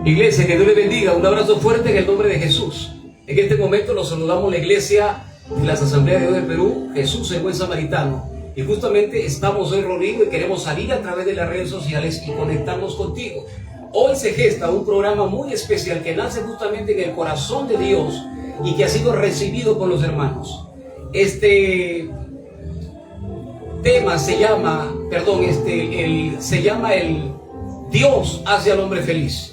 Iglesia, que Dios le bendiga. Un abrazo fuerte en el nombre de Jesús. En este momento los saludamos la Iglesia de las Asambleas de Dios del Perú, Jesús el Buen Samaritano. Y justamente estamos hoy reunidos y queremos salir a través de las redes sociales y conectarnos contigo. Hoy se gesta un programa muy especial que nace justamente en el corazón de Dios y que ha sido recibido por los hermanos. Este tema se llama el Dios hace al hombre feliz.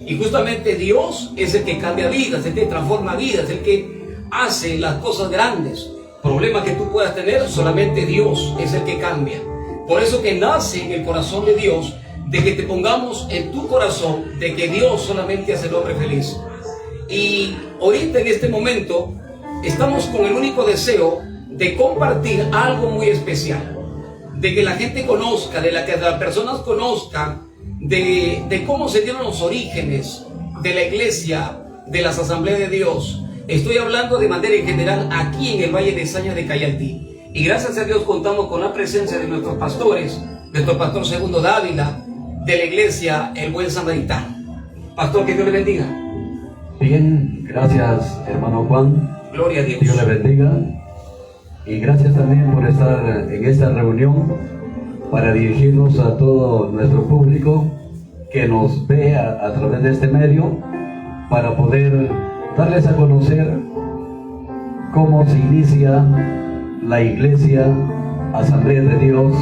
Y justamente Dios es el que cambia vidas, el que transforma vidas, el que hace las cosas grandes. Problemas que tú puedas tener, solamente Dios es el que cambia. Por eso que nace en el corazón de Dios, de que te pongamos en tu corazón, de que Dios solamente hace al hombre feliz. Y ahorita en este momento, estamos con el único deseo de compartir algo muy especial. De que la gente conozca, de que las personas conozcan de cómo se dieron los orígenes de la iglesia, de las asambleas de Dios. Estoy hablando de manera en general aquí en el Valle de Saña de Cayaltí. Y gracias a Dios contamos con la presencia de nuestros pastores, nuestro pastor Segundo Dávila, de la iglesia El Buen Samaritano. Pastor, que Dios le bendiga. Bien, gracias hermano Juan. Gloria a Dios. Dios le bendiga. Y gracias también por estar en esta reunión para dirigirnos a todo nuestro público que nos ve a través de este medio, para poder darles a conocer cómo se inicia la Iglesia Asamblea de Dios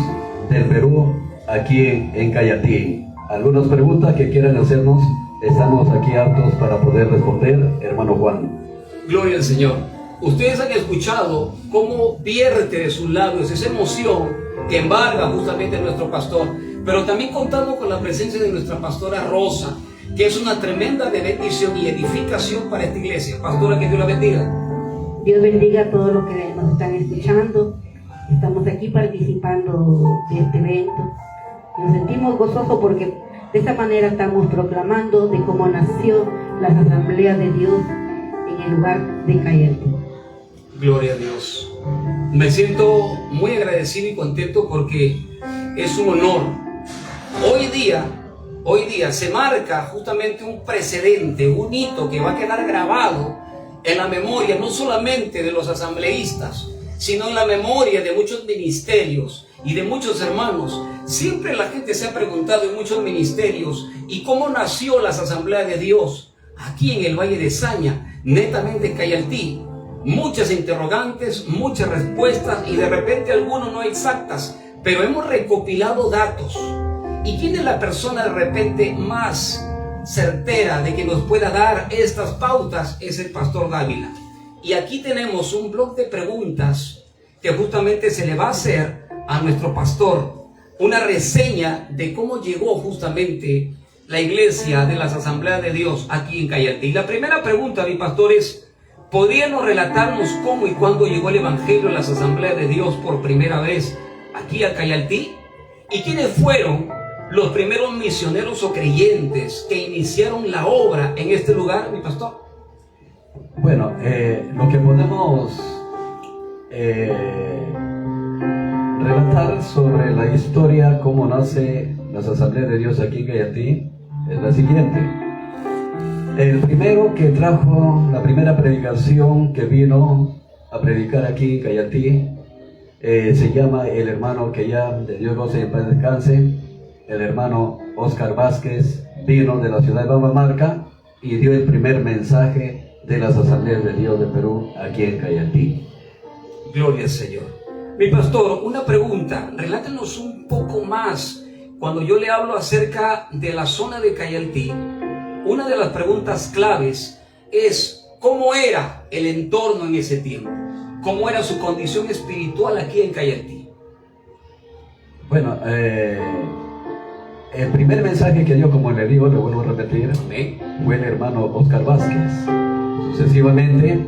del Perú aquí en Cayaltí. Algunas preguntas que quieran hacernos, estamos aquí aptos para poder responder, hermano Juan. Gloria al Señor. Ustedes han escuchado cómo vierte de sus labios esa emoción que embarga justamente a nuestro pastor, pero también contamos con la presencia de nuestra pastora Rosa, que es una tremenda de bendición y edificación para esta iglesia. Pastora, que Dios la bendiga. Dios bendiga a todos los que nos están escuchando. Estamos aquí participando de este evento. Nos sentimos gozosos porque de esta manera estamos proclamando de cómo nació las asambleas de Dios en el lugar de Cayaltí. Gloria a Dios. Me siento muy agradecido y contento porque es un honor. Hoy día se marca justamente un precedente, un hito que va a quedar grabado en la memoria no solamente de los asambleístas, sino en la memoria de muchos ministerios y de muchos hermanos. Siempre la gente se ha preguntado en muchos ministerios, ¿y cómo nació las asambleas de Dios aquí en el Valle de Saña, netamente en Cayaltí? Muchas interrogantes, muchas respuestas y de repente algunas no exactas, pero hemos recopilado datos. ¿Y quién es la persona de repente más certera de que nos pueda dar estas pautas? Es el pastor Dávila. Y aquí tenemos un bloc de preguntas que justamente se le va a hacer a nuestro pastor, una reseña de cómo llegó justamente la iglesia de las asambleas de Dios aquí en Cayaltí. Y la primera pregunta, mi pastor, es: ¿podríamos relatarnos cómo y cuándo llegó el evangelio a las asambleas de Dios por primera vez aquí a Cayaltí? ¿Y quiénes fueron los primeros misioneros o creyentes que iniciaron la obra en este lugar, mi pastor? Bueno, lo que podemos relatar sobre la historia, cómo nace las asambleas de Dios aquí en Cayaltí, es la siguiente. El primero que trajo la primera predicación que vino a predicar aquí en Cayaltí se llama el hermano que ya de Dios goce en paz descanse, el hermano Oscar Vázquez. Vino de la ciudad de Babamarca y dio el primer mensaje de las asambleas de Dios de Perú aquí en Cayaltí. Gloria al Señor. Mi pastor, una pregunta, relátenos un poco más. Cuando yo le hablo acerca de la zona de Cayaltí, una de las preguntas claves es: ¿cómo era el entorno en ese tiempo? ¿Cómo era su condición espiritual aquí en Cayaltí? Bueno, el primer mensaje que dio, como le digo, lo vuelvo a repetir, fue el hermano Oscar Vázquez. Sucesivamente,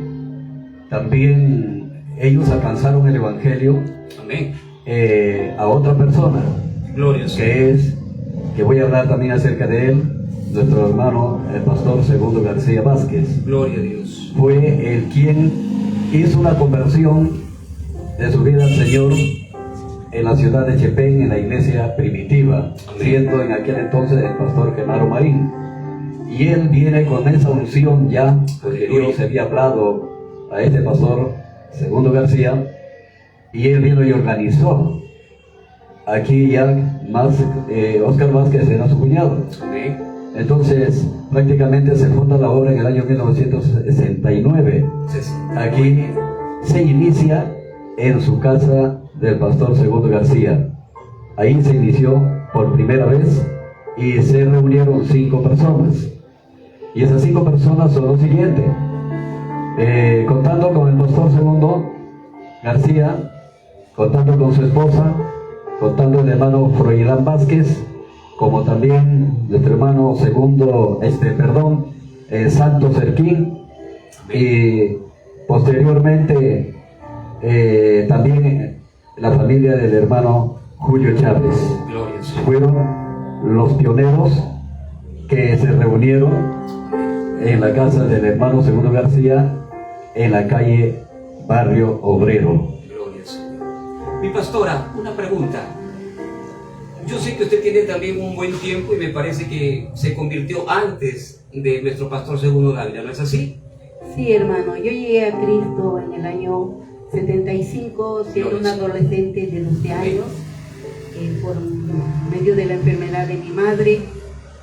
también ellos alcanzaron el evangelio a otra persona, que voy a hablar también acerca de él, nuestro hermano, el pastor Segundo García Vázquez. Gloria a Dios. Fue el quien hizo una conversión de su vida al Señor en la ciudad de Chepén, en la iglesia primitiva, siendo en aquel entonces el pastor Genaro Marín. y él viene con esa unción ya, porque Dios había hablado a este pastor Segundo García, y él vino y organizó. Aquí ya más Oscar Vázquez era su cuñado. Amén. Entonces prácticamente se funda la obra en el año 1969. Aquí se inicia en su casa del pastor Segundo García. Ahí se inició por primera vez y se reunieron 5 personas. Y esas 5 personas son los siguientes. Contando con el pastor Segundo García, contando con su esposa, contando el hermano Froilán Vázquez, como también nuestro hermano Santos Cerquín, y posteriormente también la familia del hermano Julio Chávez. Fueron los pioneros que se reunieron en la casa del hermano Segundo García, en la calle Barrio Obrero. Gloria al Señor. Mi pastora, una pregunta. Yo sé que usted tiene también un buen tiempo y me parece que se convirtió antes de nuestro pastor Segundo García, ¿no es así? Sí, hermano. Yo llegué a Cristo en el año 75, siendo una adolescente de 12 años, por medio de la enfermedad de mi madre.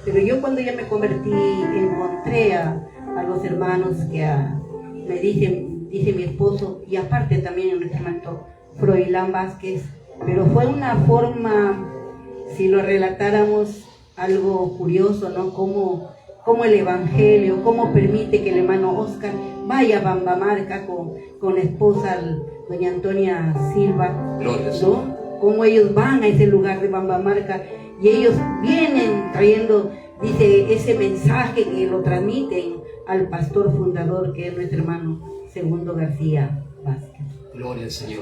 Pero yo cuando ya me convertí, encontré a los hermanos que me dice mi esposo, y aparte también el hermano Froilán Vázquez, pero fue una forma, si lo relatáramos, algo curioso, ¿no? Como el Evangelio, cómo permite que el hermano Oscar vaya a Bambamarca con la esposa, doña Antonia Silva, ¿no? Cómo ellos van a ese lugar de Bambamarca y ellos vienen trayendo, dice, ese mensaje que lo transmiten al pastor fundador, que es nuestro hermano Segundo García Vázquez. Gloria al Señor.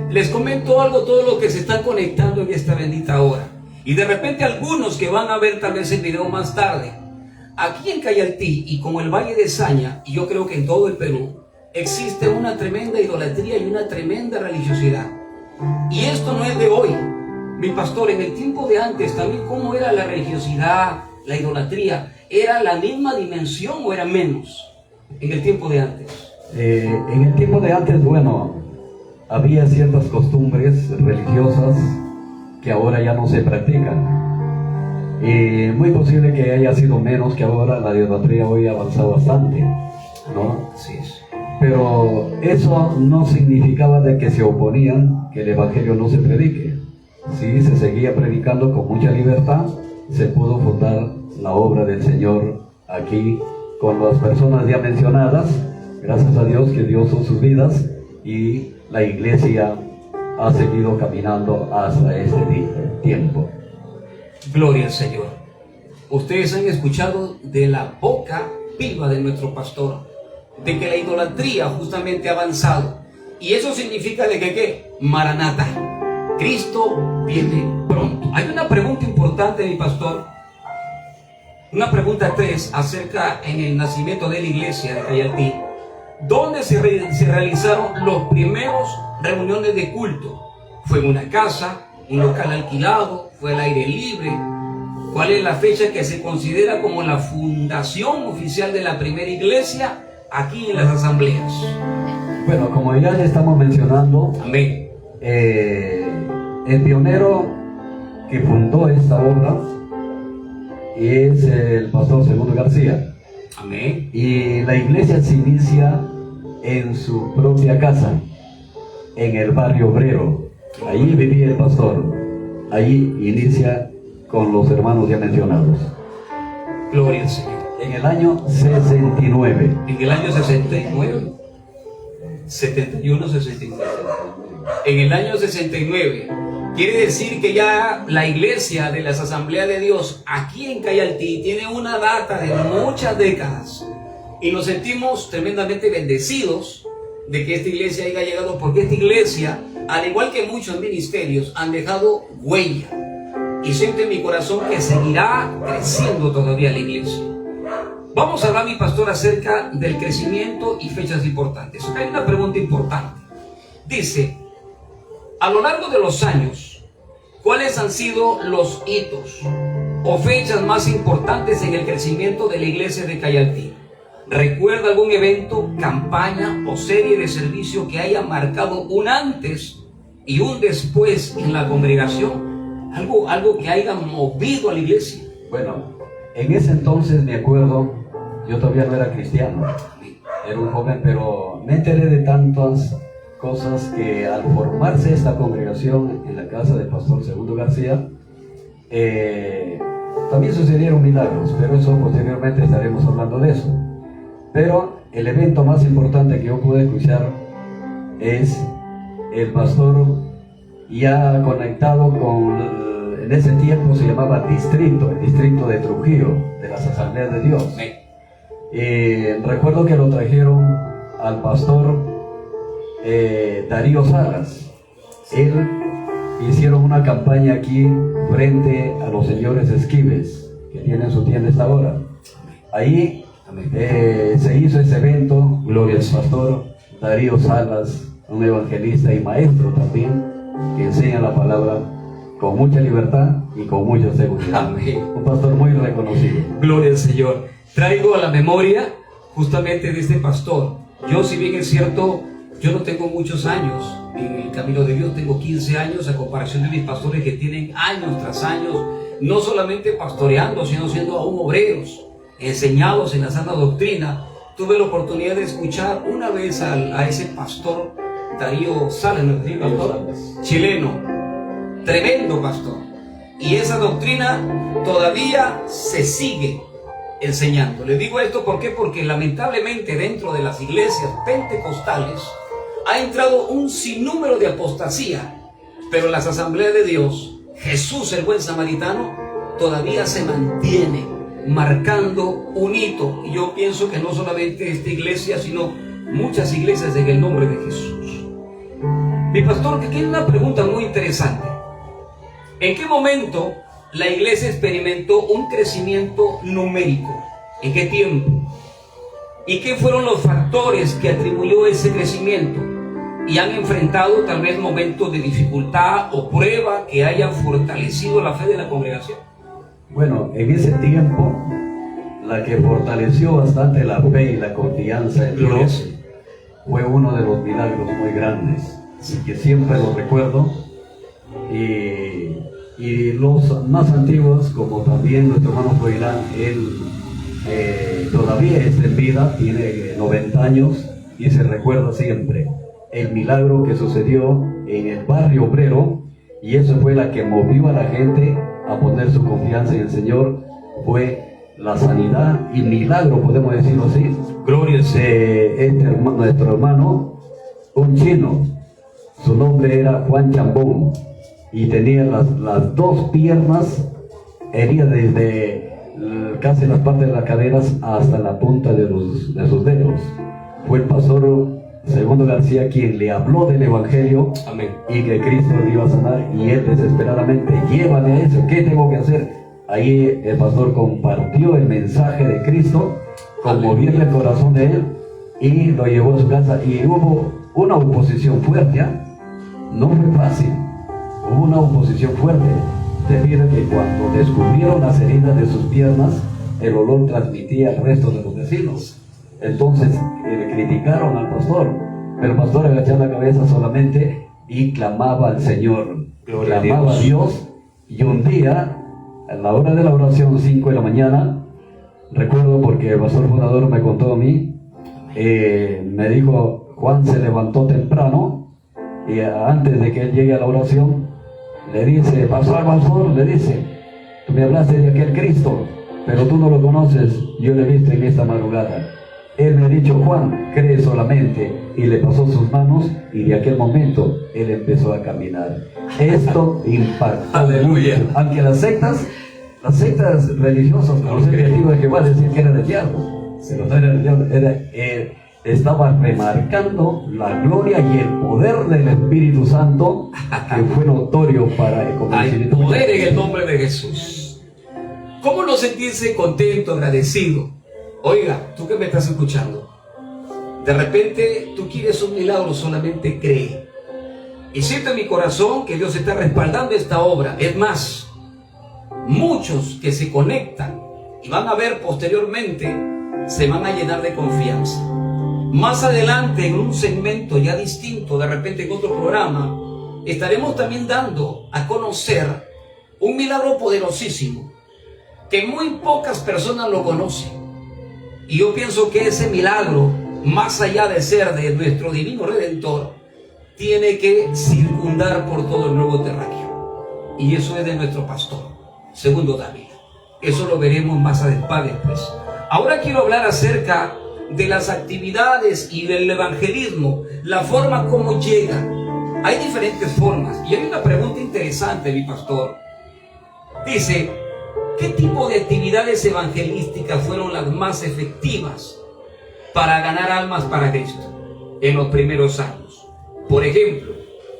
Les comento algo, todo lo que se está conectando en esta bendita hora. Y de repente algunos que van a ver tal vez el video más tarde. Aquí en Cayaltí y como el Valle de Saña, y yo creo que en todo el Perú, existe una tremenda idolatría y una tremenda religiosidad. Y esto no es de hoy. Mi pastor, en el tiempo de antes también, ¿cómo era la religiosidad, la idolatría? ¿Era la misma dimensión o era menos en el tiempo de antes? En el tiempo de antes, bueno, había ciertas costumbres religiosas que ahora ya no se practican. Y muy posible que haya sido menos, que ahora la idolatría hoy ha avanzado bastante, ¿no? Así es. Pero eso no significaba de que se oponían que el evangelio no se predique. Sí, se seguía predicando con mucha libertad. Se pudo fundar la obra del Señor aquí con las personas ya mencionadas. Gracias a Dios que Dios son sus vidas y la iglesia ha seguido caminando hasta este tiempo. Gloria al Señor. Ustedes han escuchado de la boca viva de nuestro pastor de que la idolatría justamente ha avanzado. Y eso significa de que ¿qué? Maranata. Cristo viene pronto. Hay una pregunta importante, mi pastor. Una pregunta 3 acerca en el nacimiento de la iglesia de Cayaltí. ¿Dónde se realizaron los primeros reuniones de culto? ¿Fue en una casa, un local alquilado? ¿Fue al aire libre? ¿Cuál es la fecha que se considera como la fundación oficial de la primera iglesia aquí en las asambleas? Bueno, como ya le estamos mencionando, amén. El pionero que fundó esta obra es el pastor Segundo García. Amén. Y la iglesia se inicia en su propia casa, en el Barrio Obrero. Allí vivía el pastor. Allí inicia con los hermanos ya mencionados. Gloria al Señor. En el año 69. En el año 69. 71, 69. En el año 69. Quiere decir que ya la iglesia de las Asambleas de Dios aquí en Cayaltí tiene una data de muchas décadas. Y nos sentimos tremendamente bendecidos de que esta iglesia haya llegado, porque esta iglesia, al igual que muchos ministerios, han dejado huella. Y siento en mi corazón que seguirá creciendo todavía la iglesia. Vamos a hablar, mi pastor, acerca del crecimiento y fechas importantes. Hay una pregunta importante. Dice, a lo largo de los años, ¿cuáles han sido los hitos o fechas más importantes en el crecimiento de la iglesia de Cayaltí? ¿Recuerda algún evento, campaña o serie de servicio que haya marcado un antes y un después en la congregación? Algo que haya movido a la iglesia. Bueno, en ese entonces me acuerdo, yo todavía no era cristiano, era un joven, pero me enteré de tantas cosas que al formarse esta congregación en la casa del pastor Segundo García, también sucedieron milagros, pero eso posteriormente estaremos hablando de eso. Pero el evento más importante que yo pude escuchar es el pastor ya conectado con, en ese tiempo se llamaba distrito, el distrito de Trujillo, de las Asambleas de Dios. Recuerdo que lo trajeron al pastor Darío Salas. Él hicieron una campaña aquí frente a los señores Esquives, que tienen su tienda esta hora. Ahí se hizo ese evento, gloria al pastor Darío Salas, un evangelista y maestro también, que enseña la palabra con mucha libertad y con mucha seguridad. Amén. Un pastor muy reconocido. Gloria al Señor. Traigo a la memoria justamente de este pastor. Yo, si bien es cierto, yo no tengo muchos años en el camino de Dios, tengo 15 años a comparación de mis pastores que tienen años tras años, no solamente pastoreando, sino siendo aún obreros, enseñados en la sana doctrina. Tuve la oportunidad de escuchar una vez a ese pastor Darío Salas, ¿no? Pastor chileno, tremendo pastor, y esa doctrina todavía se sigue enseñando. Le digo esto ¿por qué? Porque lamentablemente dentro de las iglesias pentecostales ha entrado un sinnúmero de apostasía, pero las Asambleas de Dios, Jesús el buen samaritano, todavía se mantiene marcando un hito. Y yo pienso que no solamente esta iglesia, sino muchas iglesias en el nombre de Jesús. Mi pastor, que tiene una pregunta muy interesante. ¿En qué momento la iglesia experimentó un crecimiento numérico? ¿En qué tiempo? ¿Y qué fueron los factores que atribuyó ese crecimiento? ¿Y han enfrentado tal vez momentos de dificultad o prueba que hayan fortalecido la fe de la congregación? Bueno, en ese tiempo, la que fortaleció bastante la fe y la confianza en Dios fue uno de los milagros muy grandes, y que siempre lo recuerdo. Y los más antiguos, como también nuestro hermano Froilán, él todavía está en vida, tiene 90 años y se recuerda siempre el milagro que sucedió en el barrio obrero, y eso fue la que movió a la gente a poner su confianza en el Señor. Fue la sanidad y milagro, podemos decirlo así, Gloria de nuestro hermano, un chino. Su nombre era Juan Chambón, y tenía las dos piernas heridas desde casi las partes de las caderas hasta la punta de sus dedos. Fue el pastor Segundo García quien le habló del Evangelio. Amén. Y que Cristo le iba a sanar, y él desesperadamente, llévame a eso, ¿qué tengo que hacer? Ahí el pastor compartió el mensaje de Cristo, conmoviendo el corazón de él, y lo llevó a su casa. Y hubo una oposición fuerte, ¿eh? No fue fácil, hubo una oposición fuerte, debido a que cuando descubrieron las heridas de sus piernas, el olor transmitía al resto de los vecinos. Entonces le criticaron al pastor, pero el pastor agachaba la cabeza solamente y clamaba al Señor, clamaba a Dios. Y un día, a la hora de la oración, 5 de la mañana, recuerdo porque el pastor fundador me contó a mí, me dijo, Juan se levantó temprano, y antes de que él llegue a la oración, le dice, pastor, le dice, tú me hablaste de aquel Cristo, pero tú no lo conoces, yo le he visto en esta madrugada. Él me ha dicho, Juan, cree solamente, y le pasó sus manos, y de aquel momento él empezó a caminar. Esto impactó. Aleluya. Aunque las sectas religiosas, como los testigos de Jehová, decían que era del diablo, pero no era del diablo, estaba remarcando la gloria y el poder del Espíritu Santo, que fue notorio para el Hay poder en el nombre de Jesús. ¿Cómo no sentirse contento, agradecido? Oiga, tú que me estás escuchando, de repente tú quieres un milagro, solamente cree. Y siento en mi corazón que Dios está respaldando esta obra. Es más, muchos que se conectan y van a ver posteriormente se van a llenar de confianza. Más adelante, en un segmento ya distinto, de repente en otro programa, estaremos también dando a conocer un milagro poderosísimo que muy pocas personas lo conocen. Y yo pienso que ese milagro, más allá de ser de nuestro divino Redentor, tiene que circundar por todo el globo terráqueo. Y eso es de nuestro pastor, segundo David. Eso lo veremos más después. Ahora quiero hablar acerca de las actividades y del evangelismo, la forma como llega. Hay diferentes formas. Y hay una pregunta interesante, mi pastor. Dice, ¿qué tipo de actividades evangelísticas fueron las más efectivas para ganar almas para Cristo en los primeros años? Por ejemplo,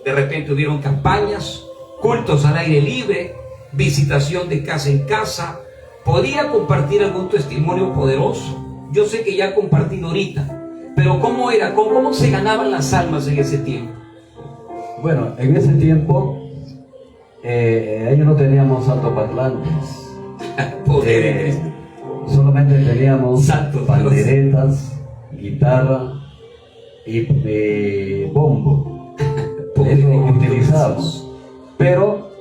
de repente hubieron campañas, cultos al aire libre, visitación de casa en casa. ¿Podría compartir algún testimonio poderoso? Yo sé que ya he compartido ahorita, pero ¿cómo era? ¿Cómo se ganaban las almas en ese tiempo? Bueno, en ese tiempo ellos no teníamos altoparlantes. Poder en Cristo. Solamente teníamos Santo panderetas, guitarra y bombo. Eso utilizábamos. Pero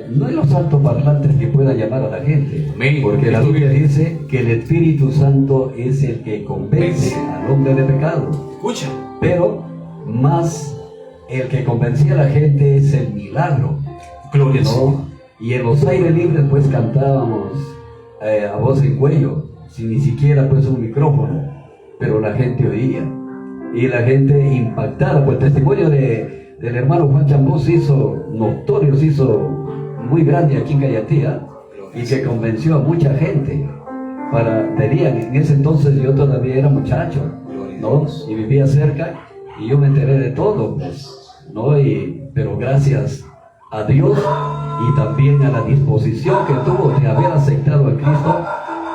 no hay los altoparlantes que puedan llamar a la gente. Porque la Biblia dice que el Espíritu Santo es el que convence al hombre de pecado. Escucha. Pero más el que convencía a la gente es el milagro. Gloria al Señor. Y en los aires libres pues cantábamos a voz en cuello, sin ni siquiera pues un micrófono, pero la gente oía y la gente impactada. Pues el testimonio del hermano Juan Chambó se hizo notorio, se hizo muy grande aquí en Cayatía, y que convenció a mucha gente. En ese entonces yo todavía era muchacho, ¿no? Y vivía cerca y yo me enteré de todo, pues, ¿no? Pero gracias a Dios y también a la disposición que tuvo de haber aceptado a Cristo,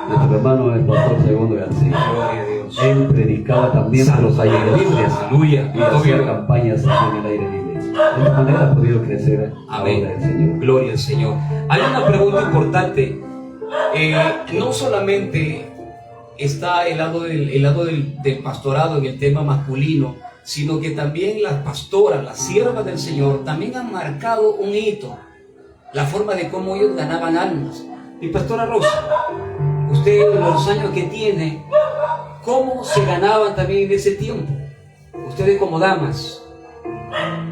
nuestro hermano el pastor Segundo García. Gloria a Dios. Él predicaba también a los aires libres. Aleluya. Y hacía campañas en el aire libre. De esta manera ha podido crecer la obra del Señor. Gloria al Señor. Hay una pregunta importante. No solamente está el lado del pastorado en el tema masculino, sino que también las pastoras, las siervas del Señor, también han marcado un hito, la forma de cómo ellos ganaban almas. Mi pastora Rosa, usted, los años que tiene, ¿cómo se ganaban también en ese tiempo? Ustedes como damas.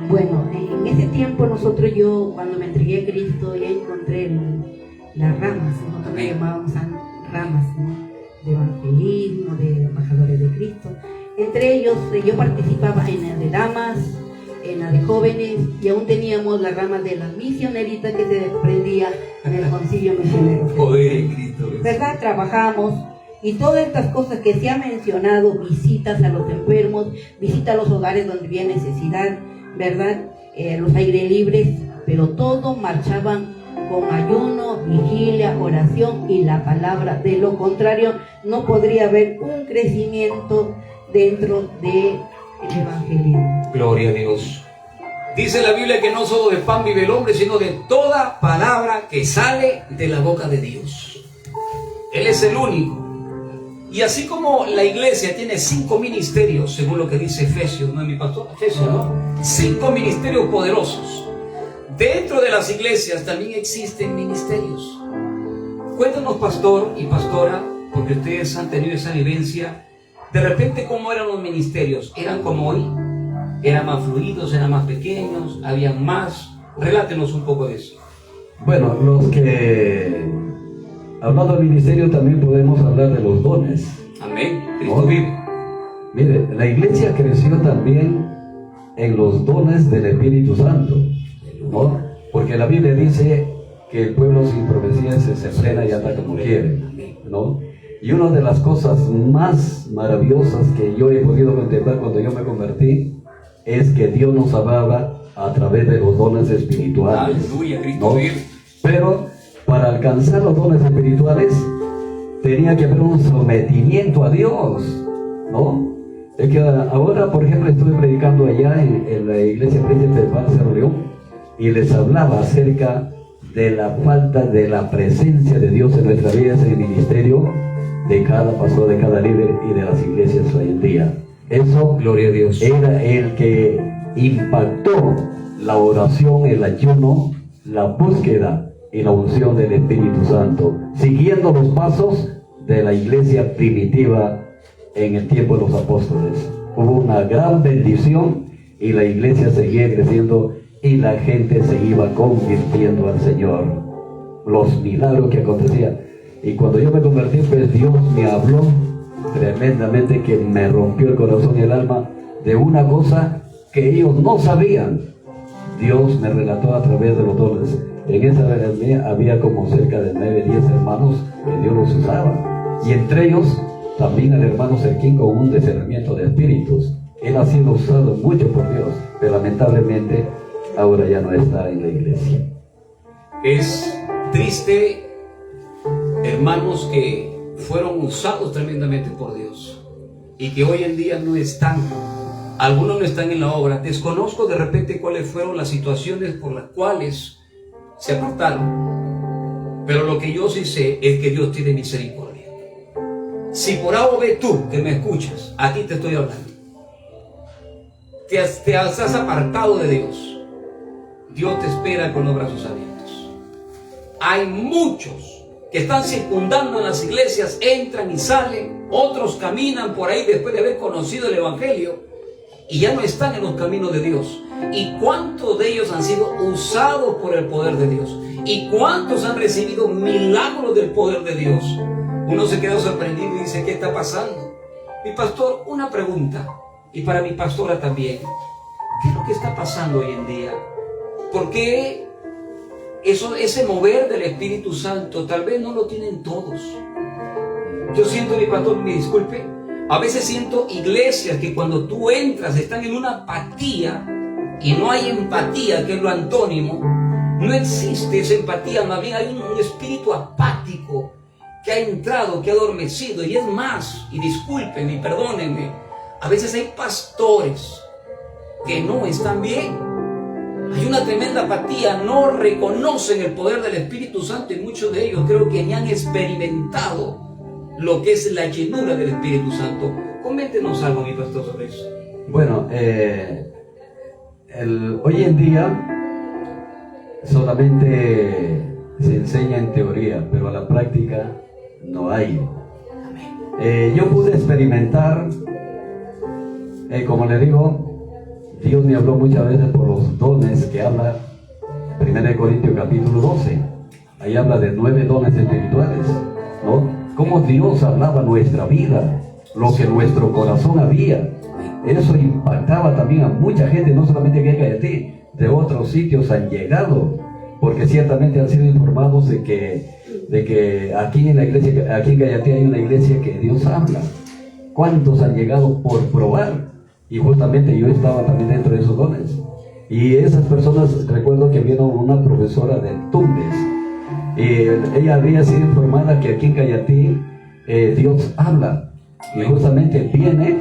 Bueno, en ese tiempo yo cuando me entregué a Cristo, ya encontré las ramas. Nosotros le llamábamos ramas, ¿no? De evangelismo, de embajadores de Cristo. Entre ellos yo participaba en la de damas, en la de jóvenes, y aún teníamos las ramas de las misioneritas que se desprendía en el concilio misionero. Poder en Cristo. ¿Verdad? Trabajamos y todas estas cosas que se ha mencionado, visitas a los enfermos, visitas a los hogares donde había necesidad, ¿verdad? Los aires libres, pero todos marchaban con ayuno, vigilia, oración y la palabra. De lo contrario, no podría haber un crecimiento dentro del evangelismo. Gloria a Dios. Dice la Biblia que no solo de pan vive el hombre, sino de toda palabra que sale de la boca de Dios. Él es el único. Y así como la iglesia tiene 5 ministerios, según lo que dice Efesios, ¿no es mi pastor? Efesios, ¿no? 5 ministerios poderosos. Dentro de las iglesias también existen ministerios. Cuéntanos, pastor y pastora, porque ustedes han tenido esa vivencia. De repente, ¿cómo eran los ministerios? ¿Eran como hoy? ¿Eran más fluidos? ¿Eran más pequeños? ¿Habían más? Relátenos un poco de eso. Bueno, hablando del ministerio también podemos hablar de los dones. Amén. Cristo vive. Mire, la iglesia creció también en los dones del Espíritu Santo, ¿no? Porque la Biblia dice que el pueblo sin profecía se frena y ata como quiere, ¿no? Y una de las cosas más maravillosas que yo he podido contemplar cuando yo me convertí es que Dios nos hablaba a través de los dones espirituales. Aleluya, Cristo vive. Pero para alcanzar los dones espirituales tenía que haber un sometimiento a Dios, ¿no? Es que ahora, por ejemplo, estuve predicando allá en la iglesia Príncipe de Paz Cerro León y les hablaba acerca de la falta de la presencia de Dios en nuestras vidas, en el ministerio de cada pastor, de cada líder y de las iglesias hoy en día. Eso, gloria a Dios, era el que impactó la oración, el ayuno, la búsqueda y la unción del Espíritu Santo, siguiendo los pasos de la iglesia primitiva en el tiempo de los apóstoles. Hubo una gran bendición y la iglesia seguía creciendo y la gente se iba convirtiendo al Señor. Los milagros que acontecían. Y cuando yo me convertí, pues Dios me habló tremendamente, que me rompió el corazón y el alma de una cosa que ellos no sabían. Dios me relató a través de los dones. En esa reunión había como cerca de 9, 10 hermanos que Dios los usaba. Y entre ellos también el hermano Serquín con un discernimiento de espíritus. Él ha sido usado mucho por Dios, pero lamentablemente ahora ya no está en la iglesia. Es triste, hermanos, que fueron usados tremendamente por Dios y que hoy en día no están. Algunos no están en la obra. Desconozco de repente cuáles fueron las situaciones por las cuales se apartaron, pero lo que yo sí sé es que Dios tiene misericordia. Si por A o B tú que me escuchas, a ti te estoy hablando, te has apartado de Dios, Dios te espera con los brazos abiertos. Hay muchos que están circundando en las iglesias, entran y salen, otros caminan por ahí después de haber conocido el Evangelio y ya no están en los caminos de Dios. ¿Y cuántos de ellos han sido usados por el poder de Dios? ¿Y cuántos han recibido milagros del poder de Dios? Uno se queda sorprendido y dice, ¿qué está pasando? Mi pastor, una pregunta, y para mi pastora también. ¿Qué es lo que está pasando hoy en día? ¿Por qué ese mover del Espíritu Santo tal vez no lo tienen todos? Yo siento, mi pastor, me disculpe, a veces siento iglesias que cuando tú entras están en una apatía y no hay empatía, que es lo antónimo. No existe esa empatía, más bien hay un espíritu apático que ha entrado, que ha adormecido. Y es más, y discúlpenme y perdónenme, a veces hay pastores que no están bien. Hay una tremenda apatía, no reconocen el poder del Espíritu Santo y muchos de ellos creo que ni han experimentado lo que es la llenura del Espíritu Santo. Coméntenos algo, mi pastor, sobre eso. Bueno, hoy en día solamente se enseña en teoría, pero a la práctica no hay. Yo pude experimentar, como le digo, Dios me habló muchas veces por los dones que habla 1 Corintios capítulo 12. Ahí habla de 9 dones espirituales, ¿no? Cómo Dios hablaba nuestra vida, lo que nuestro corazón había. Eso impactaba también a mucha gente, no solamente que hay ti, de otros sitios han llegado, porque ciertamente han sido informados de que aquí en la iglesia, aquí en Cayatí hay una iglesia que Dios habla. ¿Cuántos han llegado por probar? Y justamente yo estaba también dentro de esos dones. Y esas personas, recuerdo que vino una profesora de Tumbes, y ella había sido informada que aquí en Cayatí Dios habla. Y justamente viene,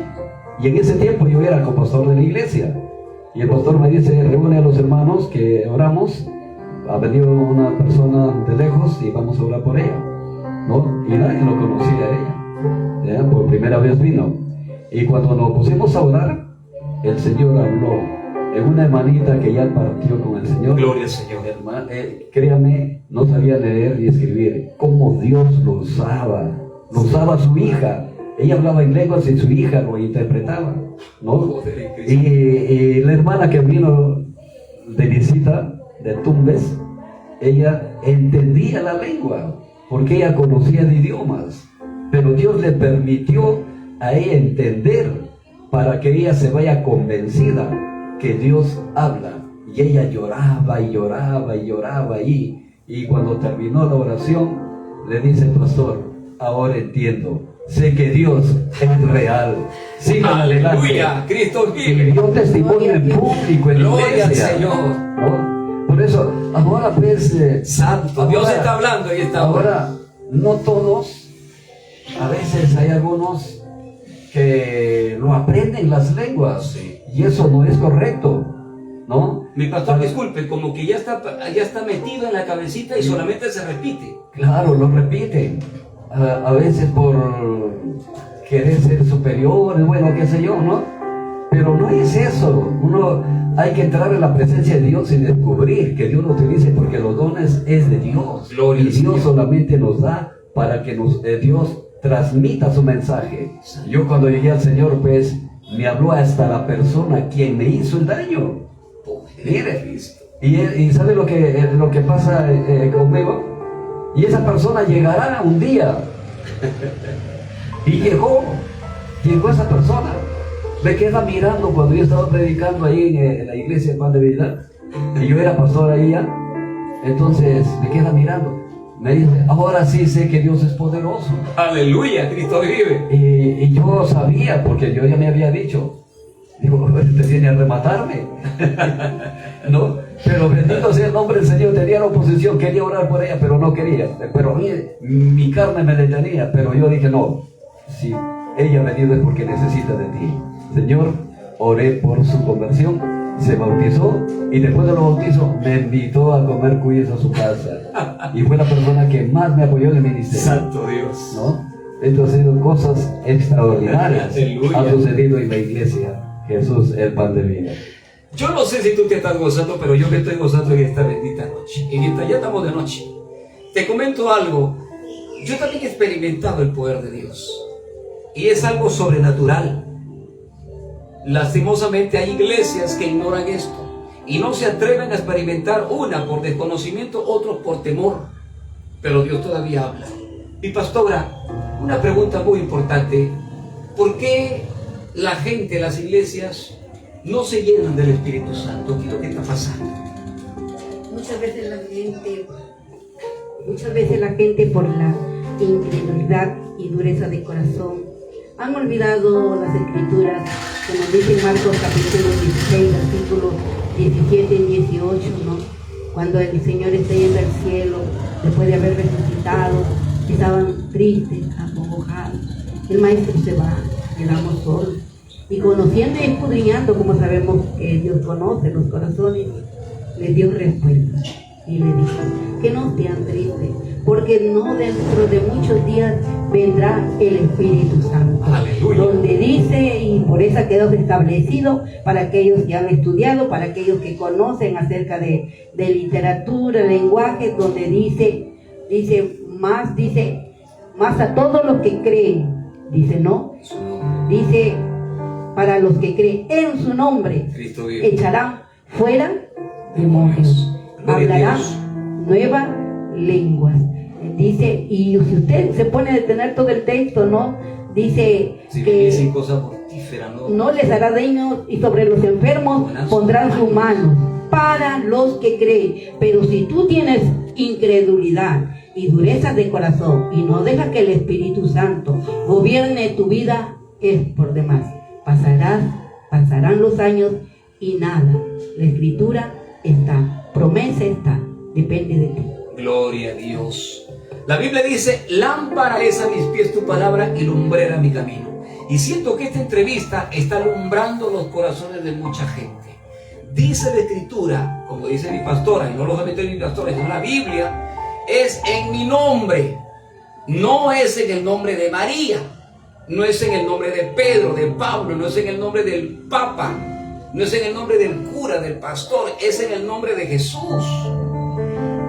y en ese tiempo yo era copastor de la iglesia. Y el pastor me dice, reúne a los hermanos que oramos. Ha venido una persona de lejos y vamos a orar por ella, ¿no? Y nadie lo conocía a ella, ¿ya? Por primera vez vino. Y cuando nos pusimos a orar, el Señor habló en una hermanita que ya partió con el Señor. Gloria al Señor. Créame, no sabía leer ni escribir. Cómo Dios lo usaba a su hija. Ella hablaba en lenguas y su hija lo interpretaba, ¿no? Y la hermana que vino de visita de Tumbes, ella entendía la lengua porque ella conocía de idiomas, pero Dios le permitió a ella entender para que ella se vaya convencida que Dios habla. Y ella lloraba y lloraba y lloraba y cuando terminó la oración le dice el pastor, ahora entiendo, sé que Dios es real. Sigan adelante. Aleluya, Cristo vive. Y dio testimonio en público, en Gloria iglesia, al Señor, ¿no? Por eso, ahora pues santo, ahora, Dios está hablando y está ahora, no todos, a veces hay algunos que lo aprenden las lenguas, Sí. y eso no es correcto, ¿no? Mi pastor, disculpe, como que ya está metido en la cabecita y solamente se repite. Claro, lo repiten, a veces por querer ser superiores, bueno, qué sé yo, ¿no? Pero no es eso. Uno hay que entrar en la presencia de Dios y descubrir que Dios lo utilice, porque los dones es de Dios. Gloria Y al Dios Señor. solamente nos da para que Dios transmita su mensaje. Yo cuando llegué al Señor, pues, me habló hasta la persona quien me hizo el daño. Mire, y ¿sabe lo que pasa conmigo? Y esa persona llegará un día. Y llegó esa persona. Me queda mirando cuando yo estaba predicando ahí en la iglesia de Pan de Vida, y yo era pastor ahí ya. Entonces me queda mirando. Me dice, ahora sí sé que Dios es poderoso. Aleluya, Cristo vive. Y yo sabía, porque yo ya me había dicho, digo, te viene a rematarme. ¿No? Pero bendito sea el nombre del Señor. Tenía la oposición, quería orar por ella, pero no quería. Pero mi carne me detenía, pero yo dije, no, si ella ha venido es porque necesita de ti. Señor, oré por su conversión, se bautizó, y después de los bautizos me invitó a comer cuyes a su casa, y fue la persona que más me apoyó en el ministerio. Santo Dios. ¿No? Entonces, cosas extraordinarias Aleluya. han sucedido en la iglesia. Jesús, el pan de vida. Yo no sé si tú te estás gozando, pero yo me estoy gozando en esta bendita noche. Ya estamos de noche. Te comento algo. Yo también he experimentado el poder de Dios. Y es algo sobrenatural. Lastimosamente hay iglesias que ignoran esto y no se atreven a experimentar, una por desconocimiento, otros por temor. Pero Dios todavía habla. Mi pastora, una pregunta muy importante. ¿Por qué la gente, las iglesias, no se llenan del Espíritu Santo? ¿Qué es lo que está pasando? Muchas veces la gente por la incredulidad y dureza de corazón han olvidado las escrituras, como dice en Marcos capítulo 16, versículos 17 y 18, ¿no? Cuando el Señor está yendo al cielo, después de haber resucitado, estaban tristes, acongojados. El maestro se va, quedamos solos. Y conociendo y escudriñando, como sabemos que Dios conoce los corazones, le dio respuesta y le dijo que no sean tristes, porque no dentro de muchos días vendrá el Espíritu Santo. Aleluya. Donde dice, y por eso ha quedado establecido para aquellos que han estudiado, para aquellos que conocen acerca de literatura, lenguaje, donde dice más a todos los que creen, dice para los que creen en su nombre, Cristo vive. echarán fuera demonios, hablarán nuevas lenguas. Dice, y si usted se pone a detener todo el texto, ¿no? Dice Si que le dicen cosas mortíferas, no les hará daño, y sobre los enfermos pondrán sus manos, para los que creen. Pero si tú tienes incredulidad y dureza de corazón y no dejas que el Espíritu Santo gobierne tu vida, es por demás. Pasarán los años y nada. La escritura está, promesa está, depende de ti. Gloria a Dios. La Biblia dice, lámpara es a mis pies tu palabra y lumbrera mi camino. Y siento que esta entrevista está alumbrando los corazones de mucha gente. Dice la escritura, como dice mi pastora, y no lo solamente mi pastora, sino la Biblia, es en mi nombre. No es en el nombre de María, no es en el nombre de Pedro, de Pablo, no es en el nombre del Papa, no es en el nombre del cura, del pastor, es en el nombre de Jesús.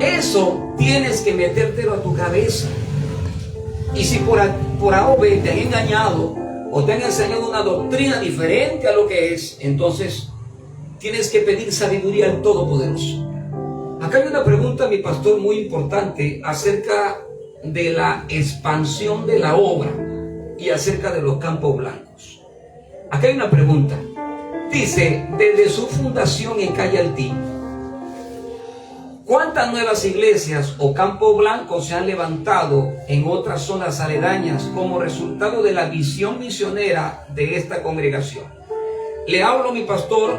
Eso tienes que metértelo a tu cabeza. Y si por A o B te han engañado o te han enseñado una doctrina diferente a lo que es, entonces tienes que pedir sabiduría al Todopoderoso. Acá hay una pregunta, mi pastor, muy importante acerca de la expansión de la obra y acerca de los campos blancos. Acá hay una pregunta. Dice, desde su fundación en Calle Altí, ¿cuántas nuevas iglesias o campos blancos se han levantado en otras zonas aledañas como resultado de la visión misionera de esta congregación? Le hablo, mi pastor,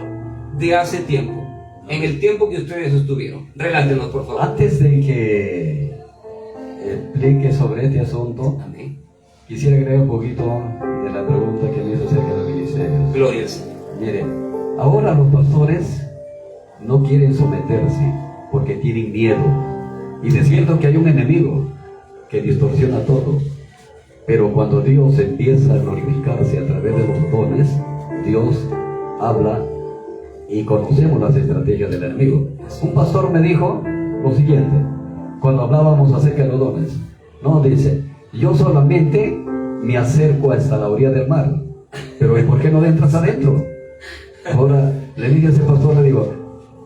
de hace tiempo, en el tiempo que ustedes estuvieron. Relátenos, por favor. Antes de que explique sobre este asunto, Amén. quisiera agregar un poquito de de la pregunta que me hizo acerca de los ministerios. Gloria al Señor. Mire, ahora los pastores no quieren someterse porque tienen miedo. Y es cierto que hay un enemigo que distorsiona todo. Pero cuando Dios empieza a glorificarse a través de los dones, Dios habla y conocemos las estrategias del enemigo. Un pastor me dijo lo siguiente, cuando hablábamos acerca de los dones. No, dice, yo solamente me acerco hasta la orilla del mar. Pero ¿y por qué no entras adentro? Ahora le dije a ese pastor, le digo,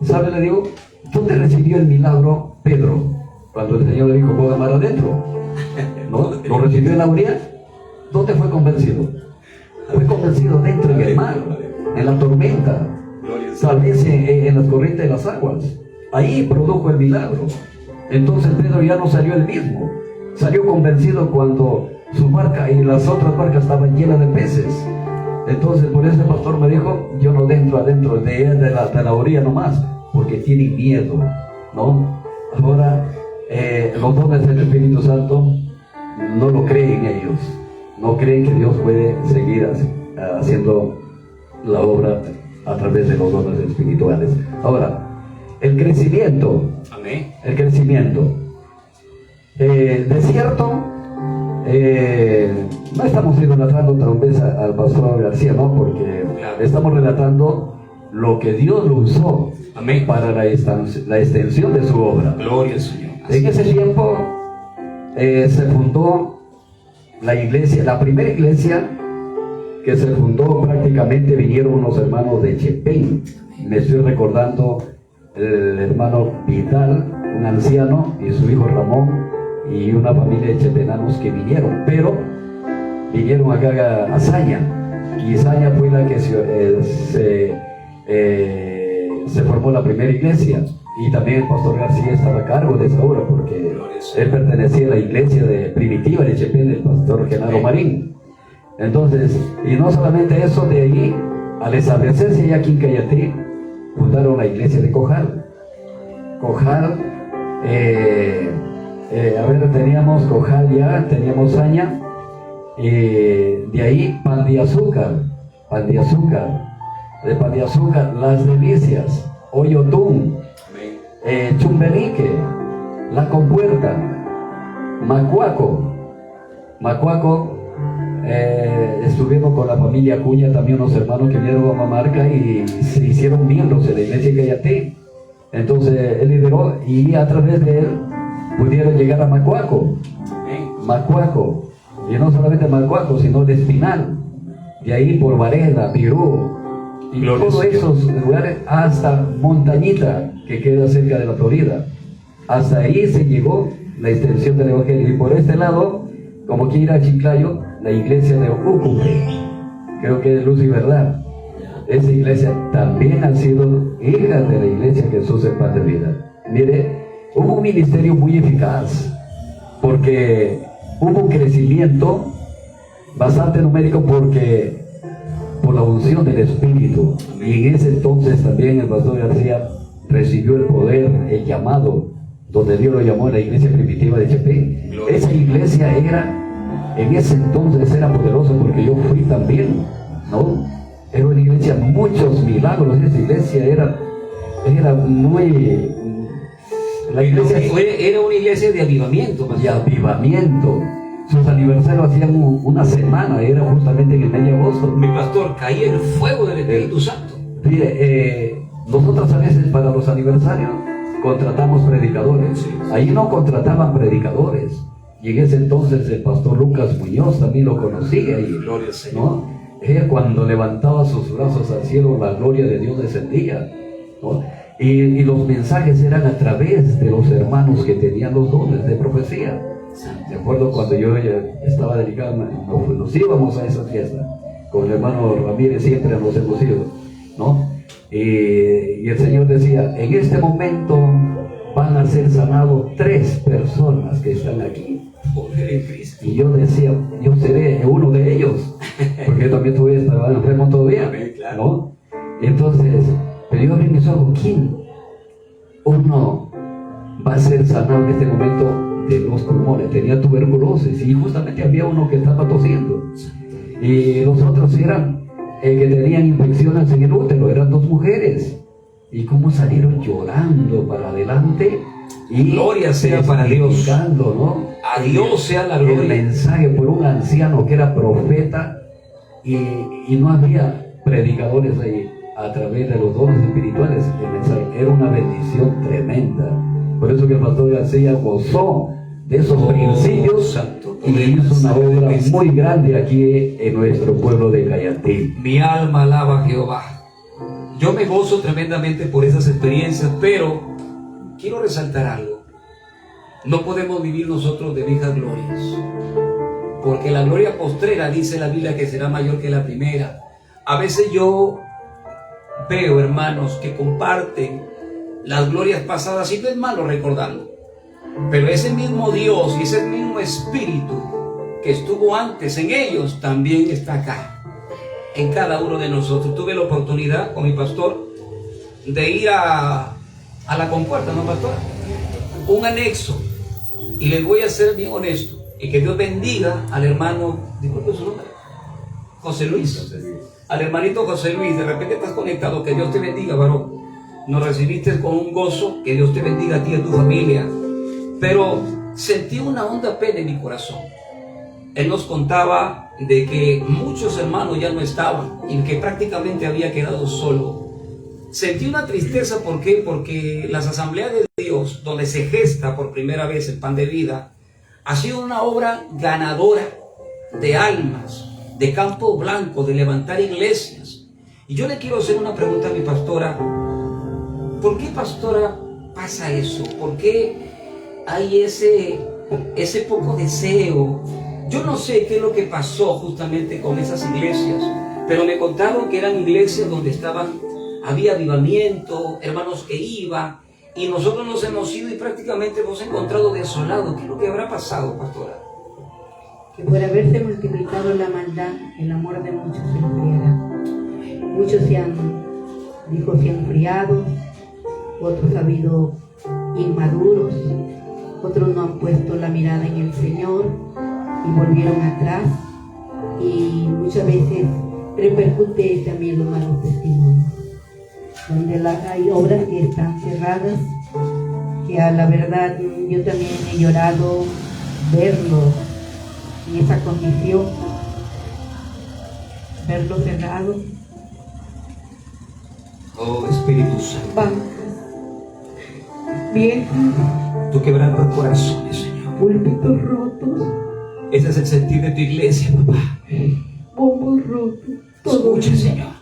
¿sabe? Le digo, ¿dónde recibió el milagro Pedro? Cuando el Señor le dijo, ponga mar adentro. ¿No? ¿Lo recibió en la orilla? ¿Dónde fue convencido? Fue convencido dentro en el mar, en la tormenta, tal vez en las corrientes de las aguas. Ahí produjo el milagro. Entonces Pedro ya no salió el mismo. Salió convencido cuando su barca y las otras barcas estaban llenas de peces. Entonces por eso el pastor me dijo, yo no entro adentro de la orilla nomás, porque tienen miedo, ¿no? Ahora los dones del Espíritu Santo no lo creen ellos, no creen que Dios puede seguir haciendo la obra a través de los dones espirituales. Ahora, el crecimiento. Amén. El crecimiento. De cierto, no estamos relatando tal vez al pastor García, ¿no? Porque estamos relatando lo que Dios lo usó. Amén. Para la extensión de su obra. Gloria al Señor. En ese tiempo se fundó la iglesia, la primera iglesia que se fundó, prácticamente vinieron unos hermanos de Chepén. Me estoy recordando el hermano Vidal, un anciano, y su hijo Ramón, y una familia de chepenanos que vinieron, pero vinieron acá a Saña, y Saña fue la que se formó la primera iglesia, y también el pastor García estaba a cargo de esa obra, porque él pertenecía a la iglesia primitiva de Chepén, del pastor Genaro Marín. Entonces, y no solamente eso, de ahí, al establecerse ya aquí en Cayatí, fundaron la iglesia de Cojal. Cojal, teníamos Cojal ya, teníamos Saña, de ahí Pan de Azúcar, de Pan de Azúcar, Las Delicias, Oyotún, Chumbelique, La Compuerta, Macuaco, estuvimos con la familia Acuña, también unos hermanos que vinieron a Mamamarca y se hicieron miembros de la iglesia de Cayatí. Entonces él lideró y a través de él pudieron llegar a Macuaco, y no solamente Macuaco, sino de Espinal, de ahí por Varela, Pirú, y todos esos lugares hasta Montañita, que queda cerca de la Florida. Hasta ahí se llegó la extensión del evangelio. Y por este lado, como que ir a Chiclayo, la iglesia de Ucupe, creo que es Luz y Verdad. Esa iglesia también ha sido hija de la iglesia Jesús en Pan de Vida. Mire, hubo un ministerio muy eficaz, porque hubo un crecimiento bastante numérico, porque por la unción del Espíritu. Y en ese entonces también el pastor García recibió el poder, el llamado, donde Dios lo llamó en la iglesia primitiva de Chepén. Esa iglesia en ese entonces era poderosa, porque yo fui también, ¿no? Era una iglesia, muchos milagros. Esa iglesia era muy... La iglesia era una iglesia de avivamiento. De avivamiento. Sus aniversarios hacían una semana, era justamente en el mes de agosto. Mi pastor, caía el fuego del Espíritu Santo. Mire, nosotros a veces para los aniversarios contratamos predicadores. Ahí no contrataban predicadores. Y en ese entonces el pastor Lucas Muñoz también lo conocía. Y, gloria al Señor. ¿no? Cuando levantaba sus brazos al cielo, la gloria de Dios descendía, ¿no? Y los mensajes eran a través de los hermanos que tenían los dones de profecía. De acuerdo, cuando yo estaba dedicado, nos íbamos a esa fiesta con el hermano Ramírez, siempre nos hemos ido, ¿no? Y el Señor decía, en este momento van a ser sanados 3 personas que están aquí. Y yo decía, yo seré uno de ellos, porque yo también estaba enfermo todavía, ¿no? Entonces, pero yo abrí mis ojos, ¿quién? Uno va a ser sanado en este momento de los pulmones, tenía tuberculosis, y justamente había uno que estaba tosiendo. Y los otros eran que tenían infecciones en el útero, eran 2 mujeres. Y cómo salieron llorando para adelante. Y gloria sea para Dios. ¿No? A Dios sea la El gloria. mensaje por un anciano que era profeta y no había predicadores ahí. A través de los dones espirituales, el mensaje era una bendición tremenda. Por eso que el pastor García gozó de esos principios santo, y hizo una obra muy grande aquí en nuestro pueblo de Cayatí. Mi alma alaba a Jehová. Yo me gozo tremendamente por esas experiencias, pero quiero resaltar algo. No podemos vivir nosotros de viejas glorias, porque la gloria postrera, dice la Biblia, que será mayor que la primera. A veces yo veo hermanos que comparten las glorias pasadas, y no es malo recordarlo, pero ese mismo Dios y ese mismo Espíritu que estuvo antes en ellos también está acá, en cada uno de nosotros. Tuve la oportunidad con mi pastor de ir a la compuerta, ¿no, pastor? Un anexo, y les voy a ser bien honesto, y que Dios bendiga al hermano, disculpe su nombre, José Luis. Al hermanito José Luis, de repente estás conectado, que Dios te bendiga, varón. Nos recibiste con un gozo, que Dios te bendiga a ti y a tu familia. Pero sentí una honda pena en mi corazón. Él nos contaba de que muchos hermanos ya no estaban y que prácticamente había quedado solo. Sentí una tristeza, ¿por qué? Porque las asambleas de Dios, donde se gesta por primera vez el pan de vida, ha sido una obra ganadora de almas, de campo blanco, de levantar iglesias. Y yo le quiero hacer una pregunta a mi pastora. ¿Por qué, pastora, pasa eso? ¿Por qué hay ese poco deseo? Yo no sé qué es lo que pasó justamente con esas iglesias, pero me contaron que eran iglesias donde había avivamiento, hermanos que iban, y nosotros nos hemos ido y prácticamente hemos encontrado desolados. ¿Qué es lo que habrá pasado, pastora? Que por haberse multiplicado la maldad, el amor de muchos se enfriará. Muchos se han enfriado, otros han habido inmaduros, otros no han puesto la mirada en el Señor y volvieron atrás, y muchas veces repercute también los malos testimonios, donde hay obras que están cerradas, que a la verdad yo también he llorado verlo en esa condición, verlo cerrado. Oh, Espíritu Santo, Bancas viejas, tú quebrantas corazones, Señor. púlpitos rotos, Ese es el sentir de tu iglesia, papá. bombos rotos, todo. Escucha, Señor,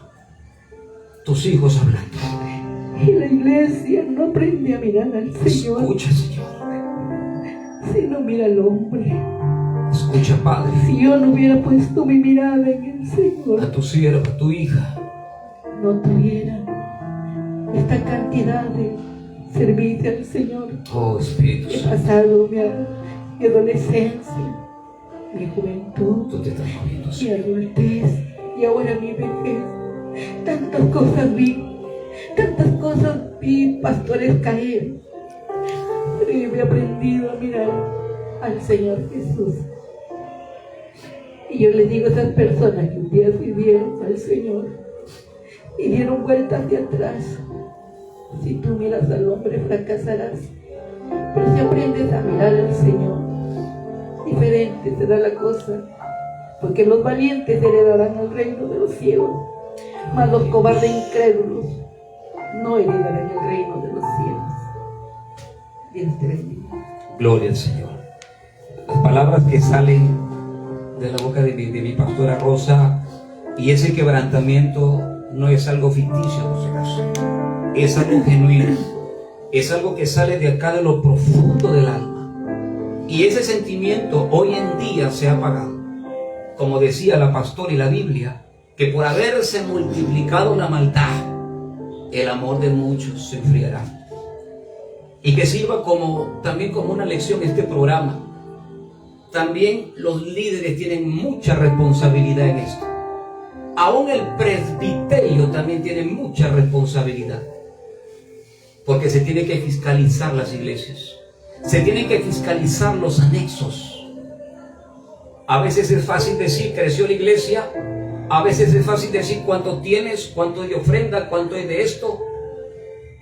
tus hijos hablando. Y la iglesia no aprende a mirar al Señor, Escucha, Señor. sino mira al hombre. Escucha, Padre, Si yo no hubiera puesto mi mirada en el a Señor, tu sierva, a tu hija. no tuviera esta cantidad de servicio al Señor. Oh, Espíritu He Santo, pasado mi adolescencia, mi juventud, tú te estás moviendo, mi Señor. adultez y ahora mi vejez. Tantas cosas vi pastores caer, pero yo he aprendido a mirar al Señor Jesús. Y yo les digo a esas personas que un día sirvieron al Señor y dieron vuelta hacia atrás: si tú miras al hombre fracasarás, pero si aprendes a mirar al Señor, diferente será la cosa, porque los valientes heredarán el reino de los cielos, mas los cobardes incrédulos no heredarán el reino de los cielos. Dios te bendiga. Gloria al Señor. Las palabras que salen de la boca de mi pastora Rosa, y ese quebrantamiento no es algo ficticio, por si acaso. Es algo genuino. Es algo que sale de acá, de lo profundo del alma. Y ese sentimiento hoy en día se ha apagado. Como decía la pastora y la Biblia, que por haberse multiplicado la maldad, el amor de muchos se enfriará. Y que sirva también como una lección este programa. También los líderes tienen mucha responsabilidad en esto. Aún el presbiterio también tiene mucha responsabilidad. Porque se tiene que fiscalizar las iglesias. Se tienen que fiscalizar los anexos. A veces es fácil decir, creció la iglesia. A veces es fácil decir cuánto tienes, cuánto es de ofrenda, cuánto es de esto.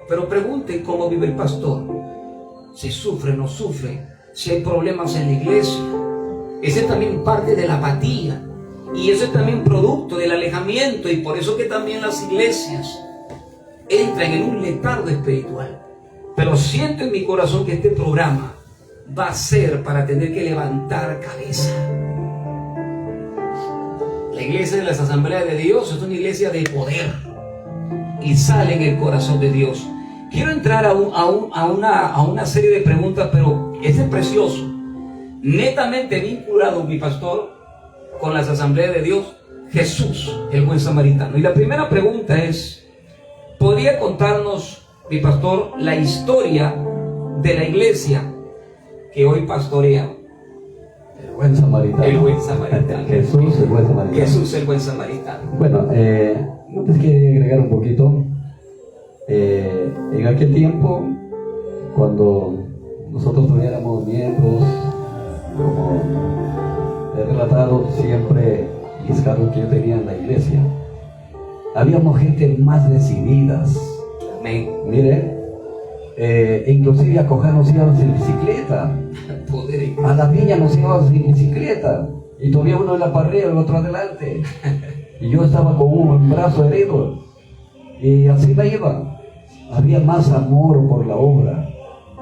Pero pregunten cómo vive el pastor. Si sufre, no sufre. Si hay problemas en la iglesia. Ese es también parte de la apatía. Y eso es también producto del alejamiento. Y por eso que también las iglesias entran en un letargo espiritual. Pero siento en mi corazón que este programa va a ser para tener que levantar cabeza. La iglesia de las Asambleas de Dios es una iglesia de poder y sale en el corazón de Dios. Quiero entrar a una serie de preguntas, pero este es precioso, netamente vinculado, mi pastor, con las Asambleas de Dios, Jesús, el buen samaritano. Y la primera pregunta es, ¿podría contarnos, mi pastor, la historia de la iglesia que hoy pastorea? El buen samaritano. El buen samaritano. Jesús, el buen samaritano. Jesús, el buen samaritano. Bueno, antes quería agregar un poquito. En aquel tiempo, cuando nosotros tuviéramos miembros, como he relatado siempre mis cargos que yo tenía en la iglesia, habíamos gente más decididas. Amén. Mire, inclusive a coger nos íbamos en bicicleta. A la viña nos íbamos en bicicleta. Y todavía uno en la parrilla, el otro adelante. Y yo estaba con un brazo herido. Y así me iba. Había más amor por la obra.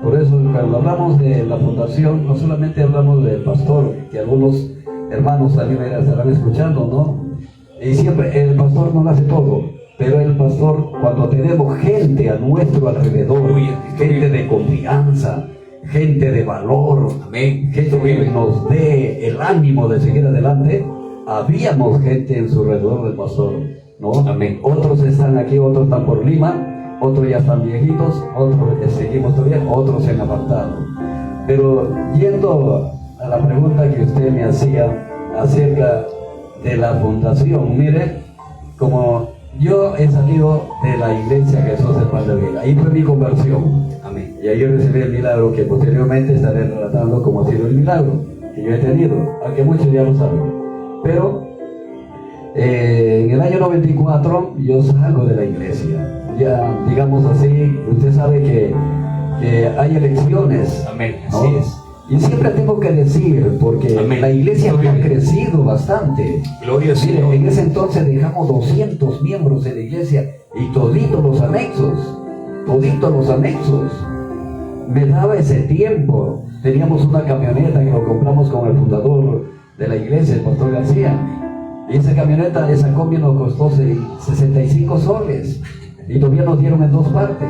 Por eso cuando hablamos de la fundación, no solamente hablamos del pastor, que algunos hermanos también estarán escuchando, ¿no? Y siempre el pastor no lo hace todo, pero el pastor, cuando tenemos gente a nuestro alrededor, gente de confianza, gente de valor, amén, gente que nos dé el ánimo de seguir adelante, habíamos gente en su alrededor del pastor, ¿no? Amén. Otros están aquí, otros están por Lima, otros ya están viejitos, otros seguimos todavía, otros se han apartado. Pero yendo a la pregunta que usted me hacía acerca de la fundación, mire, como yo he salido de la iglesia Jesús el Pan de Vida, ahí fue mi conversión. Amén. Y ahí yo recibí el milagro que posteriormente estaré relatando como ha sido el milagro que yo he tenido, aunque muchos ya lo saben. Pero en el año 94 yo salgo de la iglesia. Ya, digamos así, usted sabe que hay elecciones. Amén, ¿no? así es. Y siempre tengo que decir, porque amén, la iglesia ha crecido bastante. Gloria a Dios. Mire, en ese entonces dejamos 200 miembros de la iglesia y toditos los anexos. Me daba ese tiempo. Teníamos una camioneta que lo compramos con el fundador de la iglesia, el pastor García. Y esa camioneta, esa combi nos costó 65 soles. Y todavía nos dieron en 2 partes.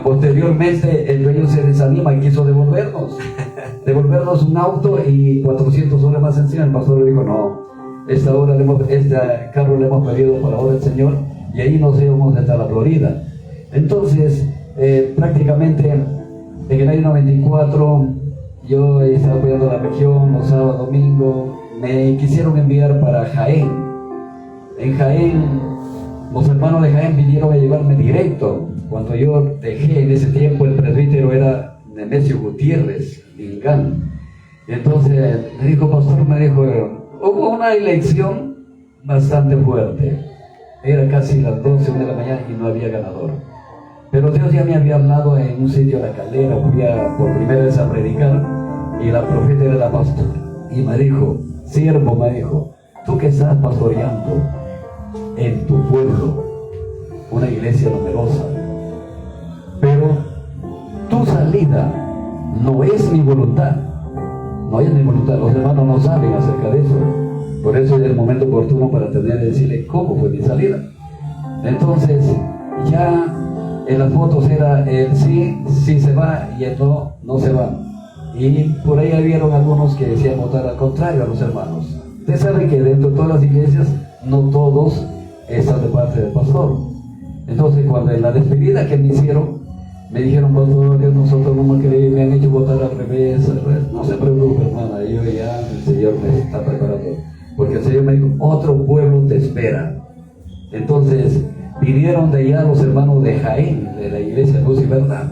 Posteriormente el dueño se desanima y quiso devolvernos un auto y 400 soles más encima. El pastor le dijo, no, este carro le hemos pedido por la obra del Señor, y ahí nos íbamos hasta la Florida. Entonces, prácticamente en el año 94 yo estaba cuidando la región los sábados, domingos. Me quisieron enviar para Jaén. En Jaén, los hermanos de Jaén vinieron a llevarme directo. Cuando yo dejé en ese tiempo, el presbítero era Nemesio Gutiérrez, Lingán. Y entonces me dijo, pastor, hubo una elección bastante fuerte. Era casi las 12 de la mañana y no había ganador. Pero Dios ya me había hablado en un sitio de La Calera. Fui por primera vez a predicar y la profeta era la pastora. Y me dijo, siervo, me dijo, tú que estás pastoreando en tu pueblo una iglesia numerosa, pero tu salida no es mi voluntad, no es mi voluntad. Los hermanos no saben acerca de eso, por eso es el momento oportuno para tener que decirle cómo fue mi salida. Entonces ya en las fotos era el sí se va y el no se va, y por ahí vieron algunos que decían votar al contrario a los hermanos. Usted sabe que dentro de todas las iglesias no todos están de parte del pastor. Entonces cuando en la despedida que me hicieron, me dijeron, pastor, nosotros no me han hecho votar al revés. No se preocupe, hermana, yo ya, el Señor me está preparando, porque el Señor me dijo, otro pueblo te espera. Entonces vinieron de allá los hermanos de Jaén, de la iglesia Luz y Verdad,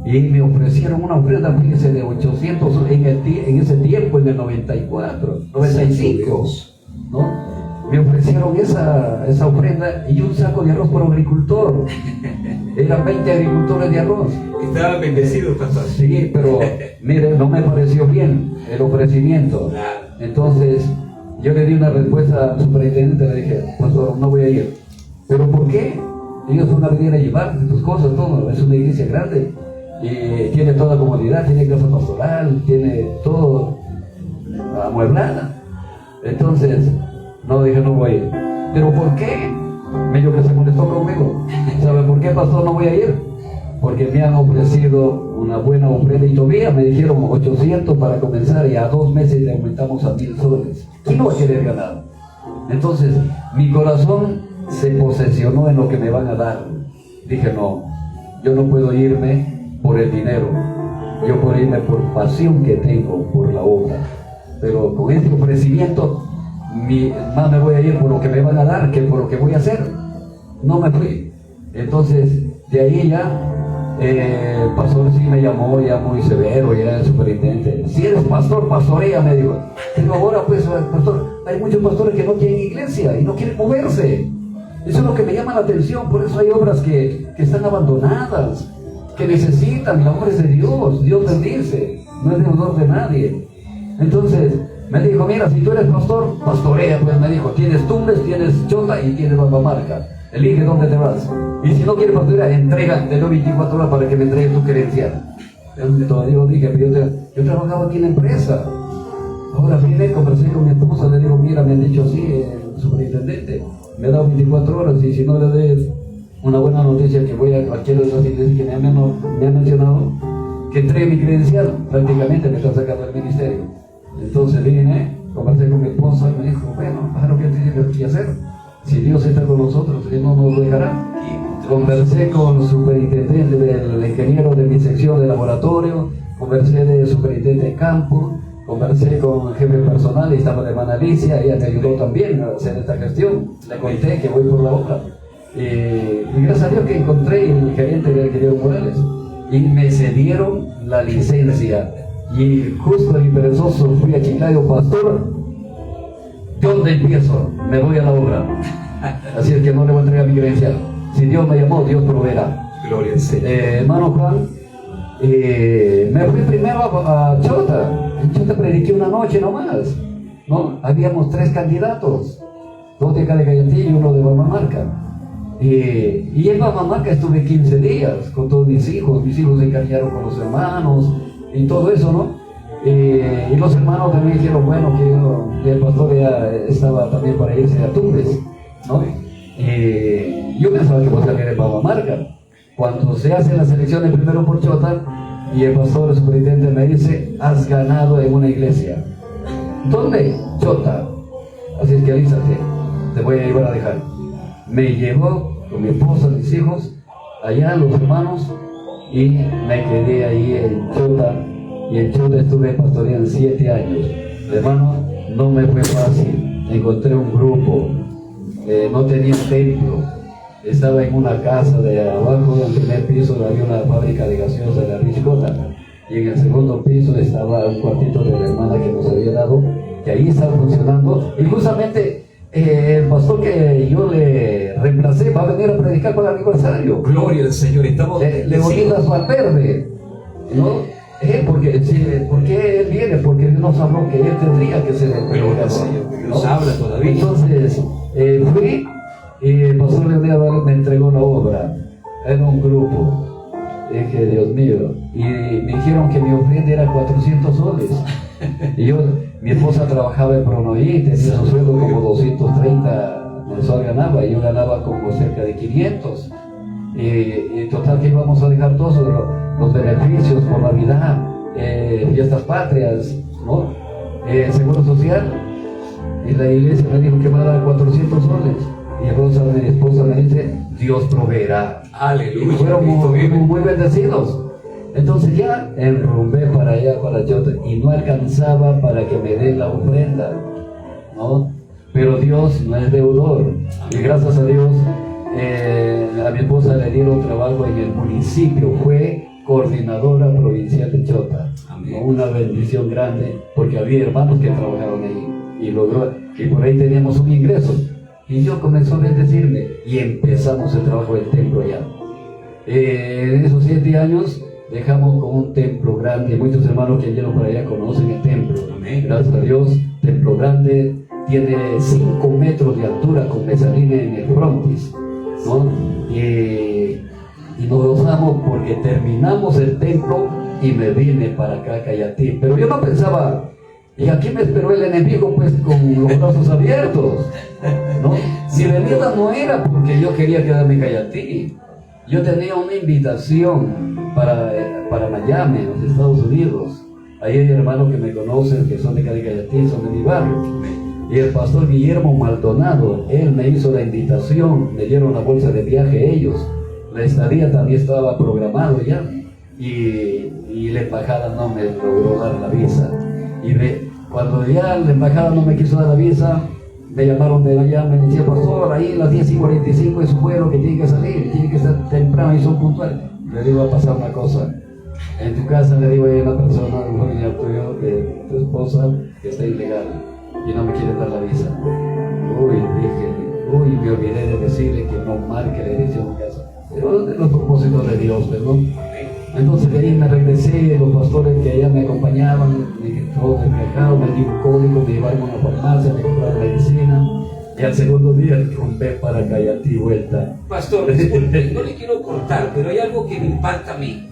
y me ofrecieron una ofrenda, fíjese, de 800 en ese tiempo, en el 94, 95, ¿no? Me ofrecieron esa ofrenda y un saco de arroz por agricultor. Eran 20 agricultores de arroz. Estaban bendecidos, pastor. Sí, pero mire, no me pareció bien el ofrecimiento. Claro. Entonces, yo le di una respuesta al superintendente, le dije, pastor, no voy a ir. ¿Pero por qué? Ellos van a venir a llevarte tus cosas, todo. Es una iglesia grande y tiene toda comodidad, tiene casa pastoral, tiene todo amueblada. Entonces, no, dije, no voy a ir. ¿Pero por qué? Medio que se molestó conmigo. ¿Sabe por qué, pastor, no voy a ir? Porque me han ofrecido una buena ofrenda y todavía me dijeron 800 para comenzar y a 2 meses le aumentamos a 1000 soles. ¿Quién no va a querer ganar? Entonces, mi corazón se posesionó en lo que me van a dar. Dije, no, yo no puedo irme por el dinero. Yo puedo irme por pasión que tengo por la obra. Pero con este ofrecimiento, más me voy a ir por lo que me van a dar que por lo que voy a hacer. No me fui. Entonces, de ahí ya, el pastor sí me llamó ya muy severo, ya el superintendente. Si eres pastor, pastorea, me dijo. Pero ahora pues, pastor, hay muchos pastores que no tienen iglesia y no quieren moverse. Eso es lo que me llama la atención. Por eso hay obras que están abandonadas, que necesitan la obra de Dios. Dios bendice, no es deudor de nadie. Entonces me dijo, mira, si tú eres pastor, pastorea, pues me dijo, tienes Tumbes, tienes Chota y tienes Bambamarca. Elige dónde te vas. Y si no quieres pastorear, entrega, te doy 24 horas para que me entregues tu credencial. Yo dije, pero yo trabajaba aquí en la empresa. Ahora vine, conversé con mi esposa, le digo, mira, me han dicho así, el superintendente, me ha dado 24 horas y si no le des una buena noticia que voy a cualquiera de esas iglesias que me han mencionado, que entregue mi credencial, prácticamente me están sacando del ministerio. Entonces vine, conversé con mi esposa y me dijo, bueno, claro, ¿qué tienes que hacer? Si Dios está con nosotros, Él no nos dejará. Conversé con el superintendente, del ingeniero de mi sección de laboratorio, conversé del superintendente de campo, conversé con el jefe personal y estaba de hermana Alicia, ella me ayudó también a hacer esta gestión. Le conté que voy por la obra. Y gracias a Dios que encontré el gerente del ingeniero Morales y me cedieron la licencia. Y justo y perezoso fui a Chiclayo, pastor, ¿dónde empiezo? Me voy a la obra. Así es que no le voy a entregar mi credencial. Si Dios me llamó, Dios proveerá. Gloria al Señor. Hermano Juan, me fui primero a Chota. En Chota prediqué una noche nomás, ¿no? Habíamos 3 candidatos, 2 de acá de Cayantillo y 1 de Bambamarca. Y en Bambamarca estuve 15 días con todos mis hijos se encariñaron con los hermanos y todo eso, ¿no? Y los hermanos también dijeron, bueno, que el pastor ya estaba también para irse a Tumbes, ¿no? Yo pensaba que iba a salir de Bambamarca. Cuando se hacen las elecciones primero por Chota, y el pastor, el superintendente me dice, has ganado en una iglesia. ¿Dónde? Chota. Así es que alízate, te voy a llevar a dejar. Me llevó con mi esposa, mis hijos, allá los hermanos, y me quedé ahí en Chota. Y en Chota estuve pastoreando 7 años. Hermano, no me fue fácil. Encontré un grupo, no tenía templo. Estaba en una casa de abajo, en el primer piso había una fábrica de gaseosa de la Richcota. Y en el segundo piso estaba un cuartito de la hermana que nos había dado, que ahí estaba funcionando. Y justamente el pastor que yo le reemplacé va a venir a predicar para el aniversario. Gloria al Señor. Estamos Leonidas Valverde, ¿no? ¿Por qué él viene? Porque Dios nos habló que él tendría que ser el predicador, ¿no? Nos habla todavía. Entonces, fui y el pastor Leonidas Valverde me entregó la obra. Era un grupo. Dije, Dios mío. Y me dijeron que mi ofrenda era 400 soles. Y mi esposa trabajaba en Pronoí, tenía su sueldo como 230 mensual ganaba, y yo ganaba como cerca de 500. Y total que íbamos a dejar todos los beneficios por Navidad, fiestas patrias, ¿no? Seguro social. Y la iglesia me dijo que me va a dar 400 soles. Y entonces mi esposa me dice, Dios proveerá. Aleluya. Y fueron muy bendecidos. Entonces ya enrumbé para allá, para Chota, y no alcanzaba para que me den la ofrenda, ¿no? Pero Dios no es deudor. Y gracias a Dios, a mi esposa le dieron trabajo en el municipio. Fue coordinadora provincial de Chota. Amén. Una bendición grande, porque había hermanos que trabajaron ahí y logró, y por ahí teníamos un ingreso. Y Dios comenzó a bendecirme y empezamos el trabajo del templo ya. En esos 7 años dejamos con un templo grande. Muchos hermanos que llegan por allá conocen el templo. Amén. Gracias a Dios, templo grande, tiene 5 metros de altura con mezanina en el frontis, ¿no? Y nos gozamos porque terminamos el templo y me vine para acá, Cayatí. Pero yo no pensaba, y aquí me esperó el enemigo pues con los brazos abiertos, ¿no? Si venida no era porque yo quería quedarme en Cayatí. Yo tenía una invitación para Miami, en los Estados Unidos. Ahí hay hermanos que me conocen, que son de Cayatí, son de mi barrio. Y el pastor Guillermo Maldonado, él me hizo la invitación, me dieron la bolsa de viaje ellos. La estadía también estaba programado ya. Y la embajada no me logró dar la visa. Cuando ya la embajada no me quiso dar la visa, me llamaron de allá, me decía, pastor, ahí a las 10:45 es su vuelo que tiene que salir, tiene que estar temprano y son puntuales. Le digo, va a pasar una cosa. En tu casa, le digo, hay una persona, un familiar tuyo, de tu esposa, que está ilegal y no me quiere dar la visa. Me olvidé de decirle que no marque la dirección de casa. Pero de los propósitos de Dios, perdón. Entonces de ahí me regresé, los pastores que allá me acompañaban, todos del mercado, me di un código, me llevaron a una farmacia, me compraron medicina, y al segundo día rompé para Cayatí vuelta. Pastor, disculpe, no le quiero cortar, pero hay algo que me impacta a mí.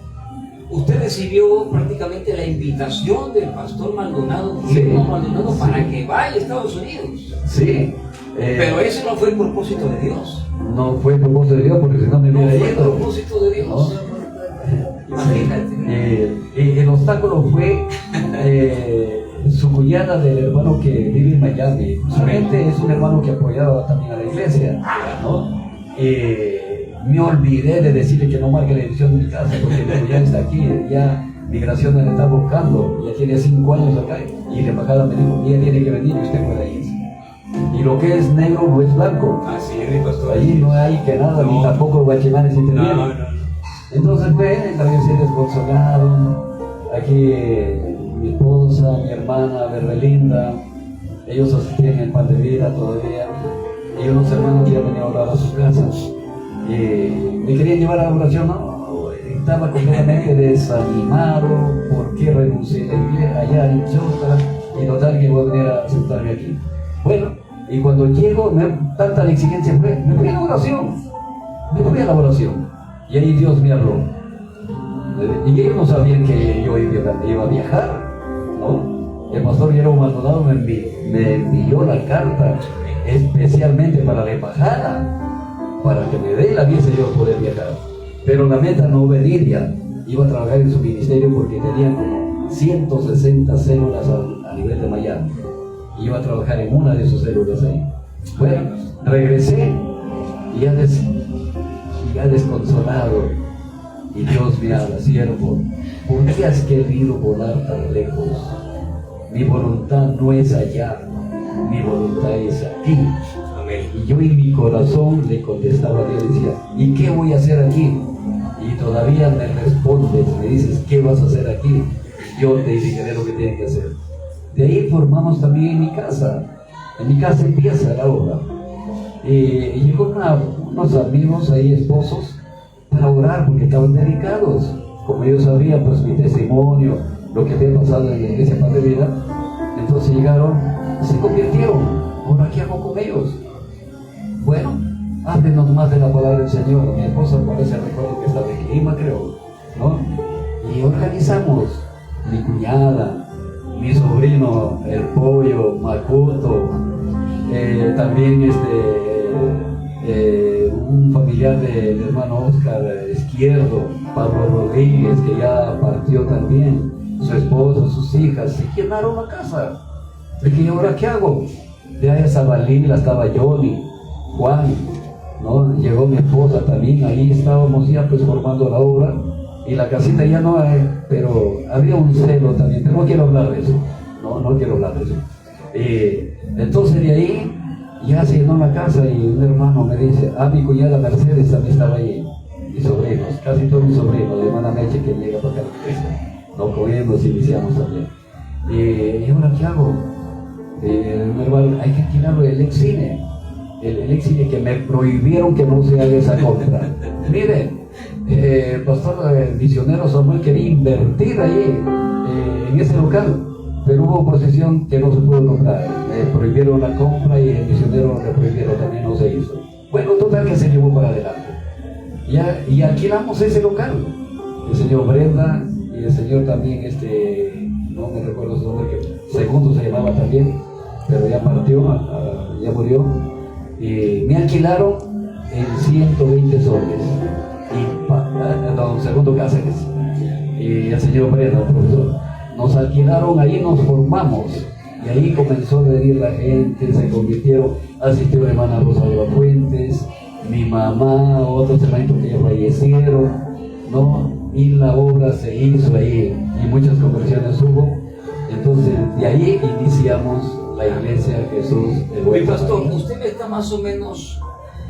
Usted recibió prácticamente la invitación del pastor Maldonado, Guillermo Maldonado, para que vaya a Estados Unidos. Sí. Pero ese no fue el propósito de Dios. No fue el propósito de Dios, porque si no me hubiera ido. No fue el propósito de Dios. Imagínate. El obstáculo fue su cuñada del hermano que vive en Miami. Solamente es un hermano que apoyaba también a la iglesia, ¿no? Me olvidé de decirle que no marque la dirección de mi casa, porque mi cuñada está aquí, ya migración la está buscando, ya tiene 5 años acá, y la embajada me dijo, ella tiene que venir y usted puede ir. Y lo que es negro no es blanco. Así es, pastor. Allí no hay que nada, ni tampoco los guachimanes intervienen. No. Entonces, pues, también se desconsolaron. Aquí mi esposa, mi hermana, Berbelinda, ellos asistían en pan de vida todavía. Y unos hermanos ya venían a orar a sus casas. Me querían llevar a la oración, no, estaba completamente desanimado. ¿Por qué renuncié allá en Chota? Y total que voy a venir a sentarme aquí. Bueno, y cuando llego, tanta la exigencia fue, me fui a la oración. Y ahí Dios me habló. Y ellos no sabían que yo iba a viajar, ¿no? El pastor Guillermo Maldonado me envió la carta especialmente para la embajada, para que me dé la visa y yo poder viajar. Pero la meta no venir ya. Iba a trabajar en su ministerio porque tenían como 160 células a nivel de Miami. Iba a trabajar en una de sus células ahí. Bueno, regresé y ya desconsolado. Y Dios me habla, siervo, ¿por qué has querido volar tan lejos? Mi voluntad no es allá, mi voluntad es aquí. Amén. Y yo en mi corazón le contestaba a Dios, decía, ¿y qué voy a hacer aquí? Y todavía me respondes, me dices, ¿qué vas a hacer aquí? Yo te diré lo que tienes que hacer. De ahí formamos también en mi casa. En mi casa empieza la obra. Y llegó unos amigos ahí, esposos, para orar porque estaban dedicados. Como yo sabía, pues mi testimonio, lo que había pasado en la iglesia Pan de Vida, entonces llegaron, se convirtieron. ¿Ahora qué hago con ellos? Bueno, háblenos más de la palabra del Señor. Mi esposa parece, recuerdo que estaba en Lima, creo, ¿no? Y organizamos, mi cuñada, mi sobrino, el pollo, Macuto, también un familiar del hermano Oscar Izquierdo, Pablo Rodríguez, que ya partió también, su esposa, sus hijas, se llenaron la casa. ¿Y ahora qué hago? De ahí a Zabalila estaba Johnny, Juan, ¿no? Llegó mi esposa también, ahí estábamos ya pues formando la obra, y la casita ya no hay, pero había un celo también, pero no quiero hablar de eso, no quiero hablar de eso. Entonces de ahí ya se llenó la casa y un hermano me dice, mi cuñada Mercedes también estaba ahí. mis sobrinos, casi todos mis sobrinos, de hermana Meche que llega para acá a la iglesia. Nos comemos y iniciamos también. ¿Y ahora qué hago? Hermano, hay que alquilarlo del ex cine. El ex cine que me prohibieron que no se haga esa compra. Miren, el pastor misionero Samuel quería invertir ahí en ese local, pero hubo oposición que no se pudo comprar. Prohibieron la compra y el misionero le prohibieron, también no se hizo. Bueno, total que se llevó para adelante. Y alquilamos ese local. El señor Brenda y el señor también, no me recuerdo su nombre, que Segundo se llamaba también, pero ya partió, ya murió. Y me alquilaron en 120 soles. Don Segundo Cáceres y el señor Brenda, el profesor. Nos alquilaron, ahí nos formamos. Y ahí comenzó a venir la gente, se convirtieron, asistió la hermana Rosa de las Fuentes, mi mamá, otros hermanitos que ya fallecieron, ¿no? Y la obra se hizo ahí, y muchas conversiones hubo. Entonces, de ahí iniciamos la iglesia Jesús el Buen Mi pastor, Samaritano. ¿usted está más o menos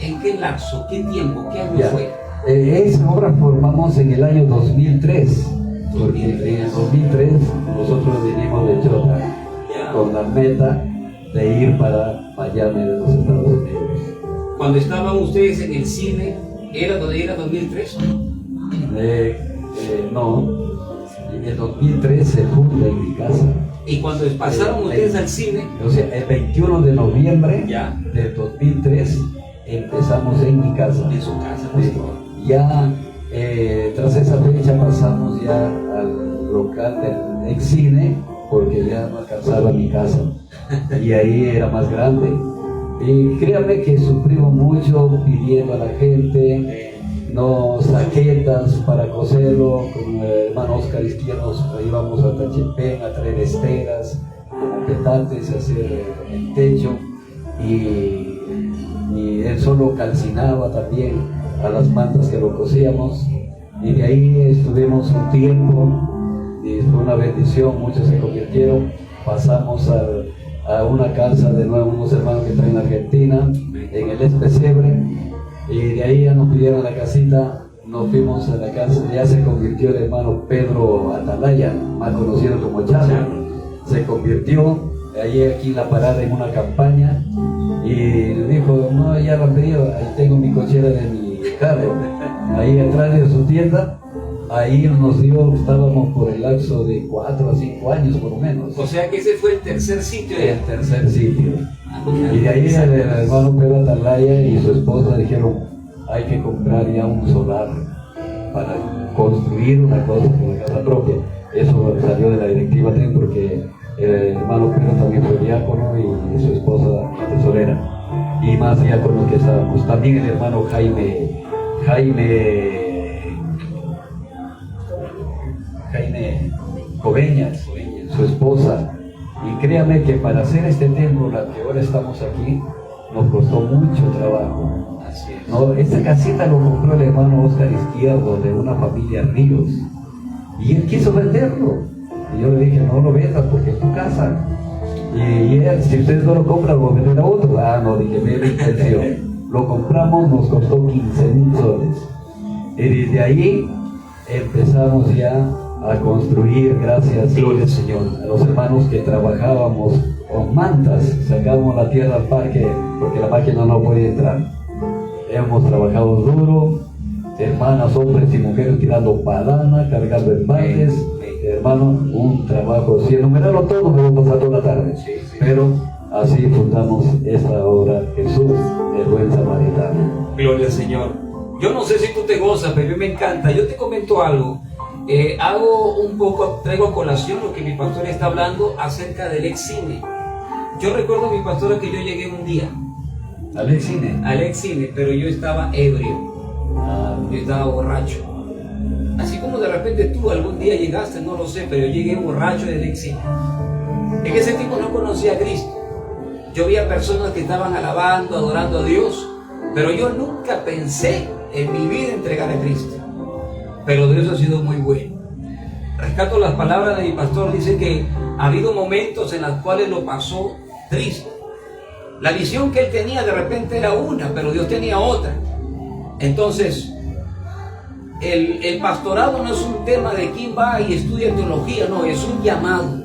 en qué lapso, qué tiempo, qué año Ya. fue? Esa obra formamos en el año 2003, porque en el 2003 nosotros vinimos de Chota con la meta de ir para Miami de los Estados Unidos. Cuando estaban ustedes en el cine, ¿era 2003? No, en el 2003 se funda en mi casa. Y cuando pasaron ustedes al cine, O sea, el 21 de noviembre ya, de 2003 empezamos en mi casa. en su casa, Sí. pastor. Ya tras esa fecha pasamos ya al local del ex cine, porque ya no alcanzaba mi casa y ahí era más grande. Y créanme que sufrimos mucho pidiendo a la gente saquetas para coserlo. Con el hermano Oscar Izquierdo íbamos a Tachepén a traer esteras, como petantes, a hacer el techo, y él solo calcinaba también a las mantas que lo cosíamos. Y de ahí estuvimos un tiempo y fue una bendición, muchos se convirtieron. Pasamos a una casa de nuevo, unos hermanos que traen en Argentina, en el Espesebre, y de ahí ya nos pidieron la casita, nos fuimos a la casa, ya se convirtió el hermano Pedro Atalaya, más conocido como Chalo, se convirtió, allí aquí en la parada en una campaña, y dijo, no, ya lo han pedido, ahí tengo mi cochera de mi carro, ahí atrás de su tienda. Ahí nos dio, estábamos por el lapso de 4 a 5 años por lo menos. O sea que ese fue el tercer sitio. El tercer sitio. Y de ahí el hermano Pedro Atalaya y su esposa dijeron, hay que comprar ya un solar para construir una cosa con la casa propia. Eso salió de la directiva también porque el hermano Pedro también fue diácono y su esposa tesorera. Y más diácono que estábamos. También el hermano Jaime Coveñas, su esposa. Y créame que para hacer este templo, la que ahora estamos aquí, nos costó mucho trabajo. Así es. No, esta casita lo compró el hermano Oscar Izquierdo de una familia Ríos. Y él quiso venderlo. Y yo le dije, no lo vendas porque es tu casa. Y él, si ustedes no lo compran, lo venden a otro. Ah, no, dije, ve la intención. Lo compramos, nos costó 15,000 soles. Y desde ahí empezamos ya a construir, gracias Gloria al Señor, a los hermanos que trabajábamos con mantas, sacábamos la tierra al parque porque la máquina no podía entrar. Hemos trabajado duro, hermanas, hombres y mujeres tirando padana, cargando embaldes, hermano, un trabajo, si enumerarlo todo me voy a pasar toda la tarde, pero así fundamos esta obra, Jesús, el Buen Samaritano. Gloria al Señor. Yo no sé si tú te gozas, pero a mí me encanta. Yo te comento algo. Traigo a colación lo que mi pastor está hablando acerca del ex cine. Yo recuerdo, mi pastora, que yo llegué un día ¿Al ex cine? al ex cine, pero yo estaba ebrio, yo estaba borracho. Así como de repente tú algún día llegaste, no lo sé, pero yo llegué borracho del ex cine. En ese tiempo no conocía a Cristo. Yo veía personas que estaban alabando, adorando a Dios, pero yo nunca pensé en mi vida entregar a Cristo. Pero Dios ha sido muy bueno. Rescato las palabras de mi pastor, dice que ha habido momentos en los cuales lo pasó triste. La visión que él tenía de repente era una, pero Dios tenía otra. Entonces, el pastorado no es un tema de quién va y estudia teología, no, es un llamado.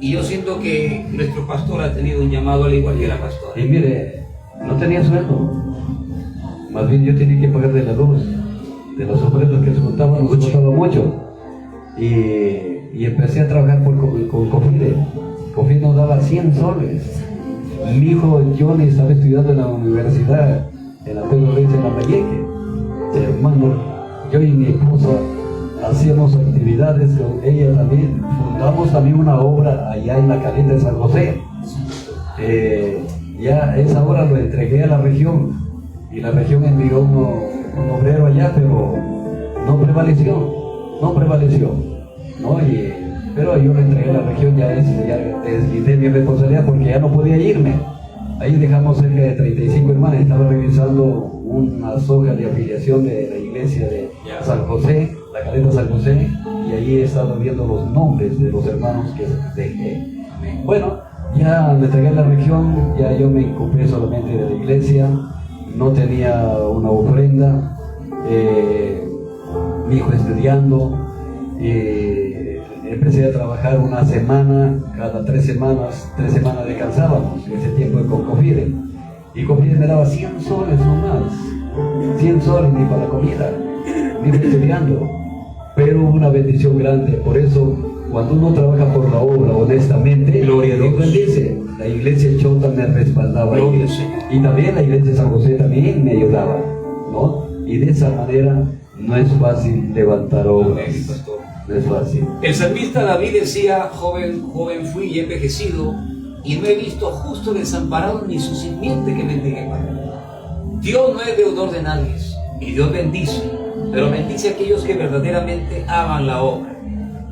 Y yo siento que nuestro pastor ha tenido un llamado al igual que la pastora. Y mire, no tenía sueldo. Más bien yo tenía que pagar de la luz, de los obreros que se juntaban mucho. Y empecé a trabajar con Cofide. Cofide nos daba 100 soles. Mi hijo Johnny estaba estudiando en la universidad, en la Pedro Reyes en la Valleque. Hermano, yo y mi esposa hacíamos actividades con ella también. Fundamos también una obra allá en la Caleta de San José. Ya esa obra lo entregué a la región y la región envió un obrero allá, pero no prevaleció, ¿no? Pero yo lo entregué a la región, ya desquité mi responsabilidad porque ya no podía irme. Ahí dejamos cerca de 35 hermanas, estaba revisando unas hojas de afiliación de la iglesia de San José, la Caleta San José, y ahí he estado viendo los nombres de los hermanos que dejé. Bueno, ya me entregué a la región, ya yo me ocupé solamente de la iglesia, no tenía una ofrenda, mi hijo estudiando, empecé a trabajar una semana, cada 3 semanas descansábamos, en ese tiempo con Cofide, y Cofide me daba 100 soles nomás, 100 soles ni para comida, ni estudiando, pero hubo una bendición grande. Por eso cuando uno trabaja por la obra honestamente, Gloria a Dios, bendice. La iglesia Chota me respaldaba ahí, y también la iglesia San José también me ayudaba, ¿no? Y de esa manera no es fácil levantar obras. No es fácil. El salmista David decía: joven fui y he envejecido, y no he visto justo desamparado ni su simiente que mendigue pan. Dios no es deudor de nadie, y Dios bendice, pero bendice a aquellos que verdaderamente aman la obra.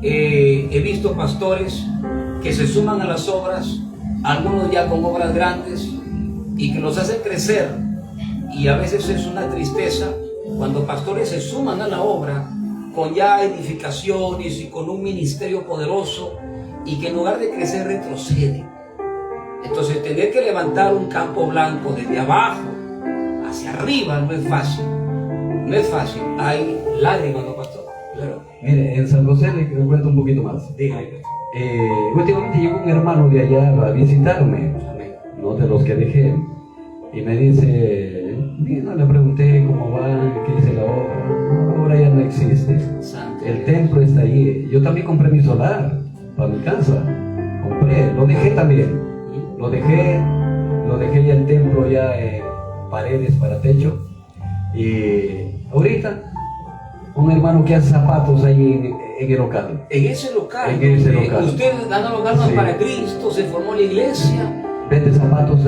He visto pastores que se suman a las obras, algunos ya con obras grandes, y que los hacen crecer, y a veces es una tristeza cuando pastores se suman a la obra con ya edificaciones y con un ministerio poderoso, y que en lugar de crecer retroceden. Entonces tener que levantar un campo blanco desde abajo hacia arriba no es fácil, hay lágrimas, ¿no, pastor? Claro. Mire, en San José le cuento un poquito más. Dígame. Últimamente llegó un hermano de allá a visitarme, ¿no? De los que dejé, y me dice, mira, le pregunté cómo va, qué dice la obra ya no existe. El templo está ahí. Yo también compré mi solar para mi casa, lo dejé también, lo dejé ya el templo ya en paredes para techo, y ahorita un hermano que hace zapatos ahí en el local. En ese local. Usted dando los ganas para Cristo, se formó la iglesia. Vende zapatos,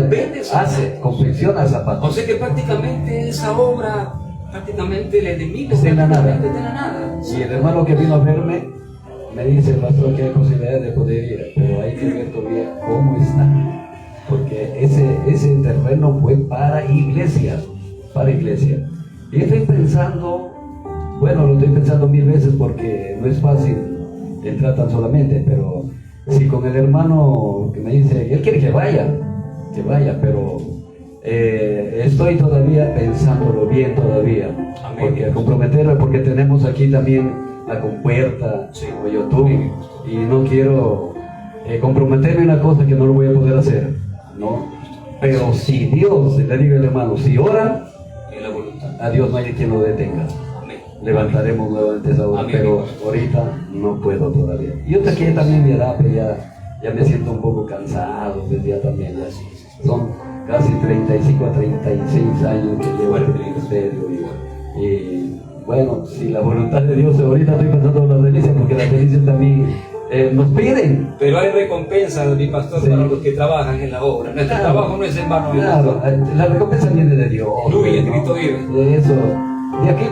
confecciona zapatos. O sea que prácticamente esa obra, prácticamente el enemigo es de la nada. Sí. Y el hermano que vino a verme me dice: pastor, que hay posibilidad de poder ir, pero hay que ver todavía cómo está, porque ese terreno fue para iglesia. Y estoy pensando, lo estoy pensando 1000 veces, porque no es fácil entrar tan solamente, pero si con el hermano que me dice, él quiere que vaya, pero estoy todavía pensándolo bien todavía. Amén. Porque comprometerme, porque tenemos aquí también la compuerta, o YouTube, y no quiero comprometerme en una cosa que no lo voy a poder hacer, ¿no? Pero si Dios, le digo al hermano, si ora, a Dios no hay quien lo detenga. Levantaremos nuevamente esa obra, pero ahorita no puedo todavía. Y yo aquí también mi edad, ya me siento un poco cansado, ya también, son casi 35 a 36 años que llevo en el ministerio, y bueno, si la voluntad de Dios, ahorita estoy pensando en las delicias, porque las delicias también nos piden. Pero hay recompensa, mi pastor, para los que trabajan en la obra. Nuestro trabajo no es en vano. Claro, la recompensa viene de Dios. Aleluya, Cristo vive. De eso. Y aquí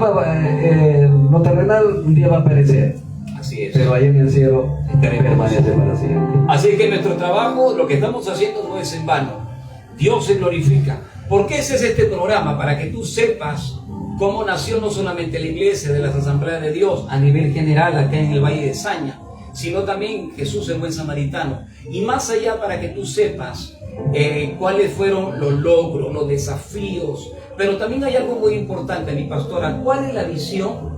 lo terrenal un día va a perecer. Así es. Pero ahí en el cielo permanece para siempre. Así que nuestro trabajo, lo que estamos haciendo, no es en vano. Dios se glorifica. ¿Por qué ese es este programa? Para que tú sepas cómo nació no solamente la iglesia de las Asambleas de Dios a nivel general acá en el Valle de Saña, sino también Jesús el Buen Samaritano. Y más allá, para que tú sepas cuáles fueron los logros, los desafíos. Pero también hay algo muy importante, mi pastora. ¿Cuál es la visión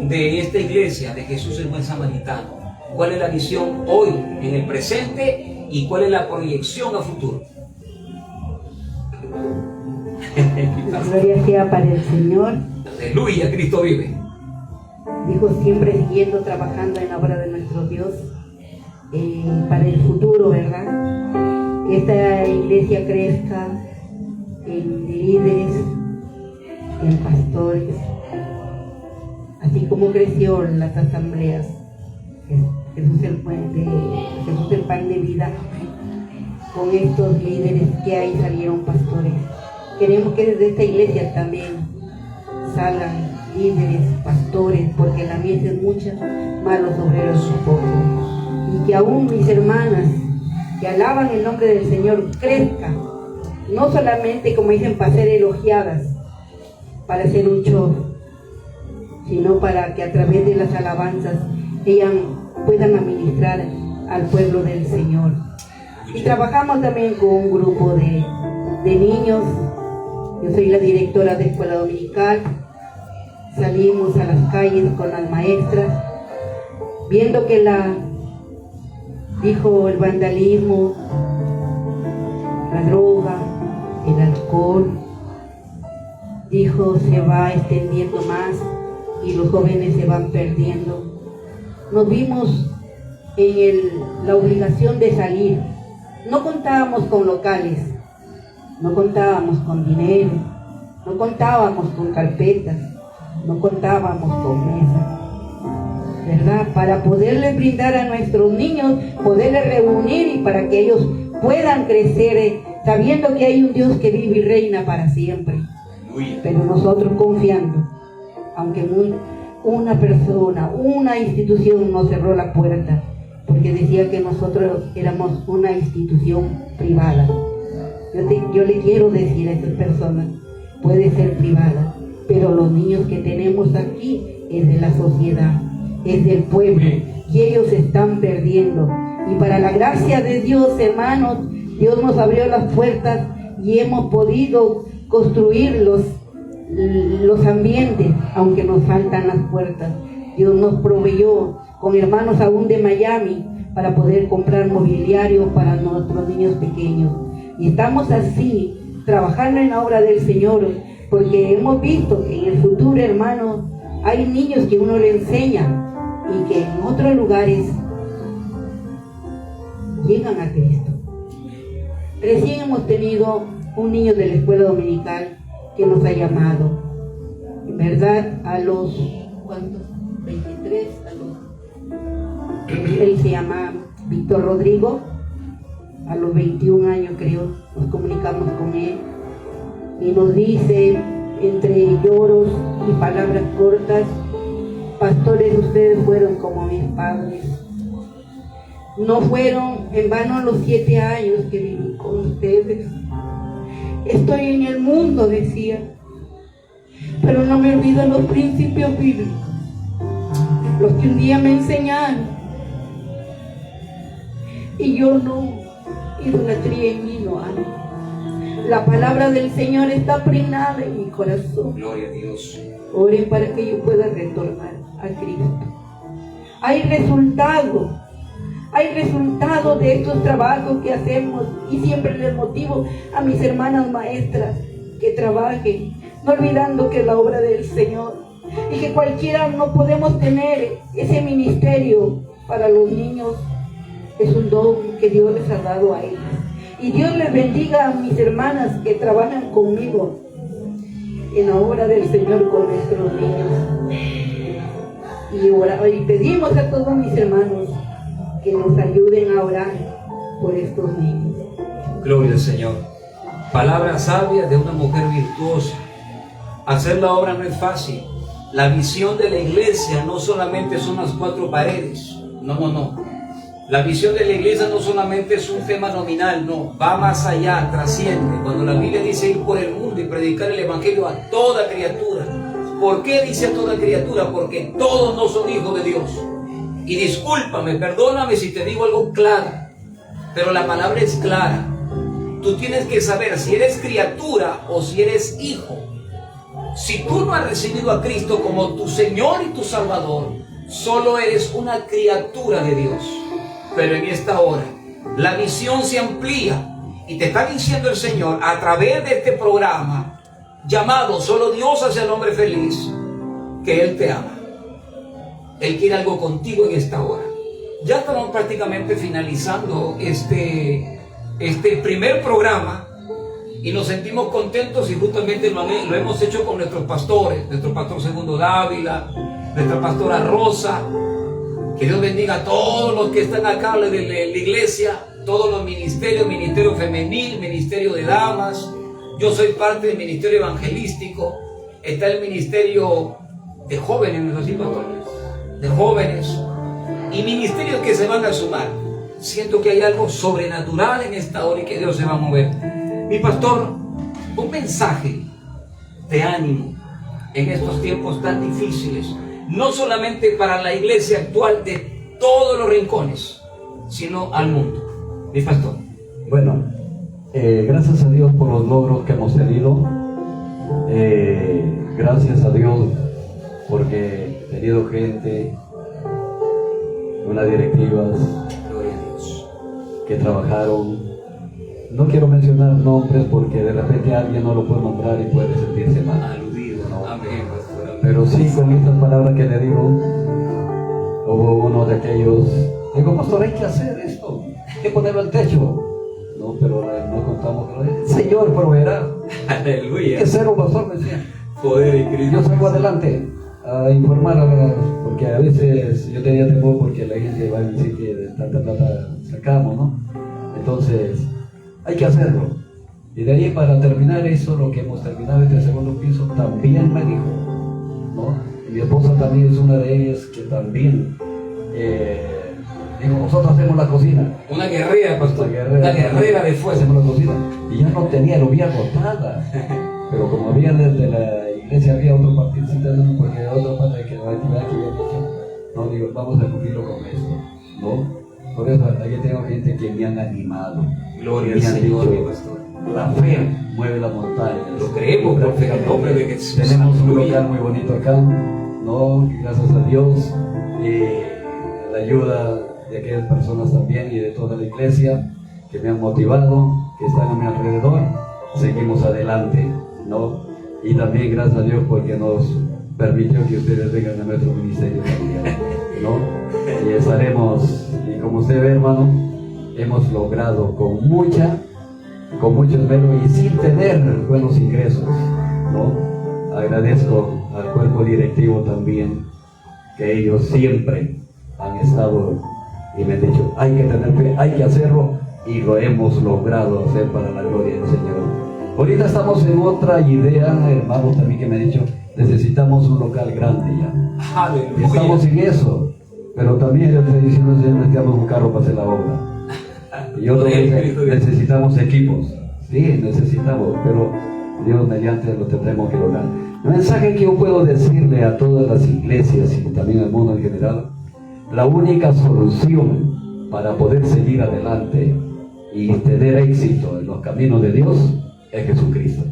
de esta iglesia, de Jesús el Buen Samaritano? ¿Cuál es la visión hoy, en el presente, y cuál es la proyección a futuro? La gloria sea para el Señor. Aleluya, Cristo vive. Dijo, siempre siguiendo trabajando en la obra de nuestro Dios para el futuro, ¿verdad? Que esta iglesia crezca en líderes, en pastores, así como creció en las asambleas. Jesús el pan de vida. Con estos líderes que hay salieron pastores. Queremos que desde esta iglesia también salgan líderes, pastores, porque la mies es mucha, malos obreros son pocos. Y que aún mis hermanas que alaban el nombre del Señor crezcan, no solamente, como dicen, para ser elogiadas, para hacer un show, sino para que a través de las alabanzas ellas puedan administrar al pueblo del Señor. Y trabajamos también con un grupo de niños. Yo soy la directora de escuela dominical. Salimos a las calles con las maestras, viendo que dijo el vandalismo, la droga, el alcohol, dijo, se va extendiendo más y los jóvenes se van perdiendo. Nos vimos en la obligación de salir. No contábamos con locales, no contábamos con dinero, no contábamos con carpetas, no contábamos con mesas, ¿verdad? Para poderles brindar a nuestros niños, poderles reunir y para que ellos puedan crecer sabiendo que hay un Dios que vive y reina para siempre. Pero nosotros confiando, aunque una persona, una institución nos cerró la puerta, porque decía que nosotros éramos una institución privada. Yo le quiero decir a estas personas, puede ser privada, pero los niños que tenemos aquí es de la sociedad, es del pueblo, y ellos se están perdiendo. Y para la gracia de Dios, hermanos, Dios nos abrió las puertas y hemos podido construir los ambientes, aunque nos faltan las puertas. Dios nos proveyó con hermanos aún de Miami para poder comprar mobiliario para nuestros niños pequeños. Y estamos así, trabajando en la obra del Señor, porque hemos visto que en el futuro, hermanos, hay niños que uno le enseña y que en otros lugares llegan a Cristo. Recién hemos tenido un niño de la escuela dominical que nos ha llamado, en verdad, a los, ¿cuántos? 23, él se llama Víctor Rodrigo, a los 21 años creo, nos comunicamos con él y nos dice, entre lloros y palabras cortas, pastores, ustedes fueron como mis padres. No fueron en vano los 7 años que viví con ustedes. Estoy en el mundo, decía, pero no me olvido los principios bíblicos, los que un día me enseñaron. Y yo no, idolatría en mí no hay. La palabra del Señor está pregnada en mi corazón. Gloria a Dios. Oren para que yo pueda retornar a Cristo. Hay resultado de estos trabajos que hacemos, y siempre les motivo a mis hermanas maestras que trabajen, no olvidando que es la obra del Señor y que cualquiera no podemos tener ese ministerio para los niños. Es un don que Dios les ha dado a ellos. Y Dios les bendiga a mis hermanas que trabajan conmigo en la obra del Señor con nuestros niños. Y pedimos a todos mis hermanos que nos ayuden a orar por estos niños. Gloria al Señor. Palabra sabia de una mujer virtuosa. Hacer la obra no es fácil. La visión de la iglesia no solamente son las 4 paredes. No. La visión de la iglesia no solamente es un tema nominal, no, va más allá, trasciende. Cuando la Biblia dice ir por el mundo y predicar el evangelio a toda criatura. ¿Por qué dice a toda criatura? Porque todos no son hijos de Dios. Y discúlpame, perdóname si te digo algo claro. pero la palabra es clara. Tú tienes que saber si eres criatura o si eres hijo. Si tú no has recibido a Cristo como tu Señor y tu Salvador, solo eres una criatura de Dios. Pero en esta hora, la visión se amplía y te está diciendo el Señor a través de este programa llamado Solo Dios hace al hombre feliz, que Él te ama. Él quiere algo contigo en esta hora. Ya estamos prácticamente finalizando este primer programa y nos sentimos contentos y justamente lo hemos hecho con nuestros pastores, nuestro pastor Segundo Dávila, nuestra pastora Rosa. Que Dios bendiga a todos los que están acá de la iglesia, todos los ministerios, ministerio femenil, ministerio de damas. Yo soy parte del ministerio evangelístico. Está el ministerio de jóvenes, ¿no es así, pastores? De jóvenes y ministerios que se van a sumar. Siento que hay algo sobrenatural en esta hora y que Dios se va a mover. Mi pastor, un mensaje de ánimo en estos tiempos tan difíciles, no solamente para la iglesia actual de todos los rincones, sino al mundo. Mi pastor. Bueno, gracias a Dios por los logros que hemos tenido. Gracias a Dios porque he tenido gente, unas directivas que trabajaron. No quiero mencionar nombres porque de repente alguien no lo puede nombrar y puede sentirse mal aludido, ¿no? Amén, pastor. Pero sí, con estas palabras que le digo, hubo uno de aquellos, digo, pastor, hay que hacer esto, hay que ponerlo al techo. No, pero no contamos con el Señor proveerá. Aleluya. Hay que ser un pastor, me decía. Poder de Cristo. Yo salgo adelante a informar, porque a veces yo tenía temor porque la gente va a decir que de tanta plata sacamos, ¿no? Entonces, hay que hacerlo. Y de ahí para terminar eso, lo que hemos terminado este segundo piso, también me dijo, ¿no? Y mi esposa también es una de ellas que también, digo, nosotros hacemos la cocina. Una guerrera, pastor. Una guerrera de fuerza. Hacemos la cocina. Y ya no tenía, lo había agotada. Pero como había desde la iglesia, había otro participante, porque otra parte que la actividad que había hecho, no, digo, vamos a cumplirlo con esto, ¿no? Por eso aquí tengo gente que me han animado. Gloria al Señor, dicho, mi pastor. La fe mueve las montañas. Lo creemos porque en el nombre de Jesús. Tenemos un local muy bonito acá, ¿no? Gracias a Dios, la ayuda de aquellas personas también y de toda la iglesia que me han motivado, que están a mi alrededor. Seguimos adelante, ¿no? Y también gracias a Dios porque nos permitió que ustedes vengan a nuestro ministerio también, ¿no? Y estaremos, y como usted ve, hermano, hemos logrado con mucho esmero y sin tener buenos ingresos, ¿no? Agradezco al cuerpo directivo también, que ellos siempre han estado y me han dicho, hay que tener fe, hay que hacerlo, y lo hemos logrado hacer para la gloria del Señor. Ahorita estamos en otra idea, hermanos también que me han dicho, necesitamos un local grande ya. Aleluya. Estamos en eso, pero también yo estoy diciendo, necesitamos un carro para hacer la obra. Y otro dice, necesitamos equipos. Sí, necesitamos, pero Dios mediante lo tendremos que lograr. El mensaje que yo puedo decirle a todas las iglesias y también al mundo en general, la única solución para poder seguir adelante y tener éxito en los caminos de Dios es Jesucristo.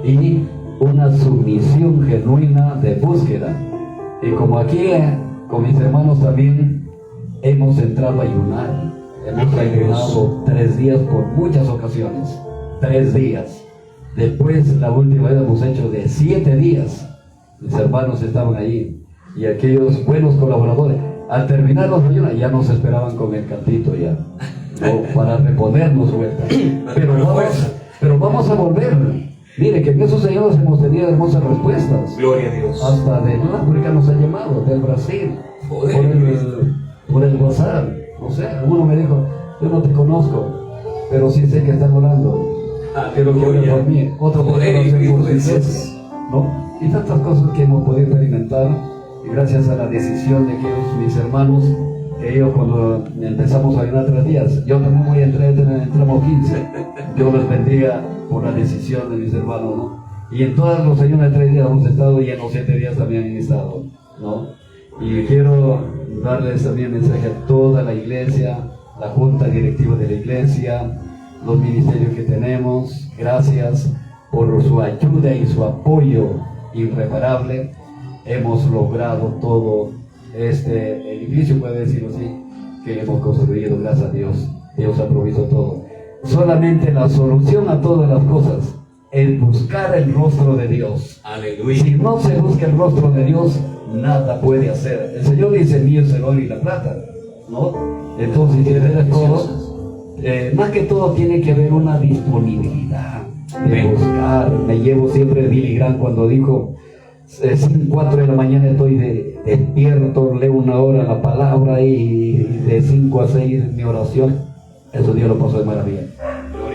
Y una sumisión genuina de búsqueda. Y como aquí con mis hermanos también hemos entrado a ayunar. Hemos ayunado 3 días por muchas ocasiones. 3 días. Después, la última vez hemos hecho de 7 días. Mis hermanos estaban allí. Y aquellos buenos colaboradores, al terminar los ayunos, ya nos esperaban con el cantito ya, ¿no? Para reponernos vuelta. Pero vamos a volver. Mire que en esos ayunos hemos tenido hermosas respuestas. Gloria a Dios. Hasta de África nos han llamado, del Brasil, por el WhatsApp. No sé, uno me dijo, yo no te conozco, pero sí sé que están orando. Pero que oren por mí. Otro por sus ¿no? Y tantas cosas que hemos podido experimentar. Y gracias a la decisión de aquellos mis hermanos, que ellos cuando empezamos a ayunar 3 días, yo también voy a entrar, entramos 15. Dios les bendiga por la decisión de mis hermanos, ¿no? Y en todos los ayunos de 3 días hemos estado y en los 7 días también han estado, ¿no? Y quiero darles también mensaje a toda la iglesia, la junta directiva de la iglesia, los ministerios que tenemos. Gracias por su ayuda y su apoyo irreparable. Hemos logrado todo este edificio, puede decirlo así, que hemos construido, gracias a Dios. Dios ha provisto todo. Solamente la solución a todas las cosas es buscar el rostro de Dios. Aleluya. Si no se busca el rostro de Dios, nada puede hacer. El Señor dice: mío es el oro y la plata, ¿no? Entonces, si eres todo, más que todo tiene que haber una disponibilidad de buscar. Me llevo siempre Billy Graham cuando dijo: 4 de la mañana estoy despierto, leo 1 hora la palabra y de 5 a 6 mi oración. Eso Dios lo pasó de maravilla.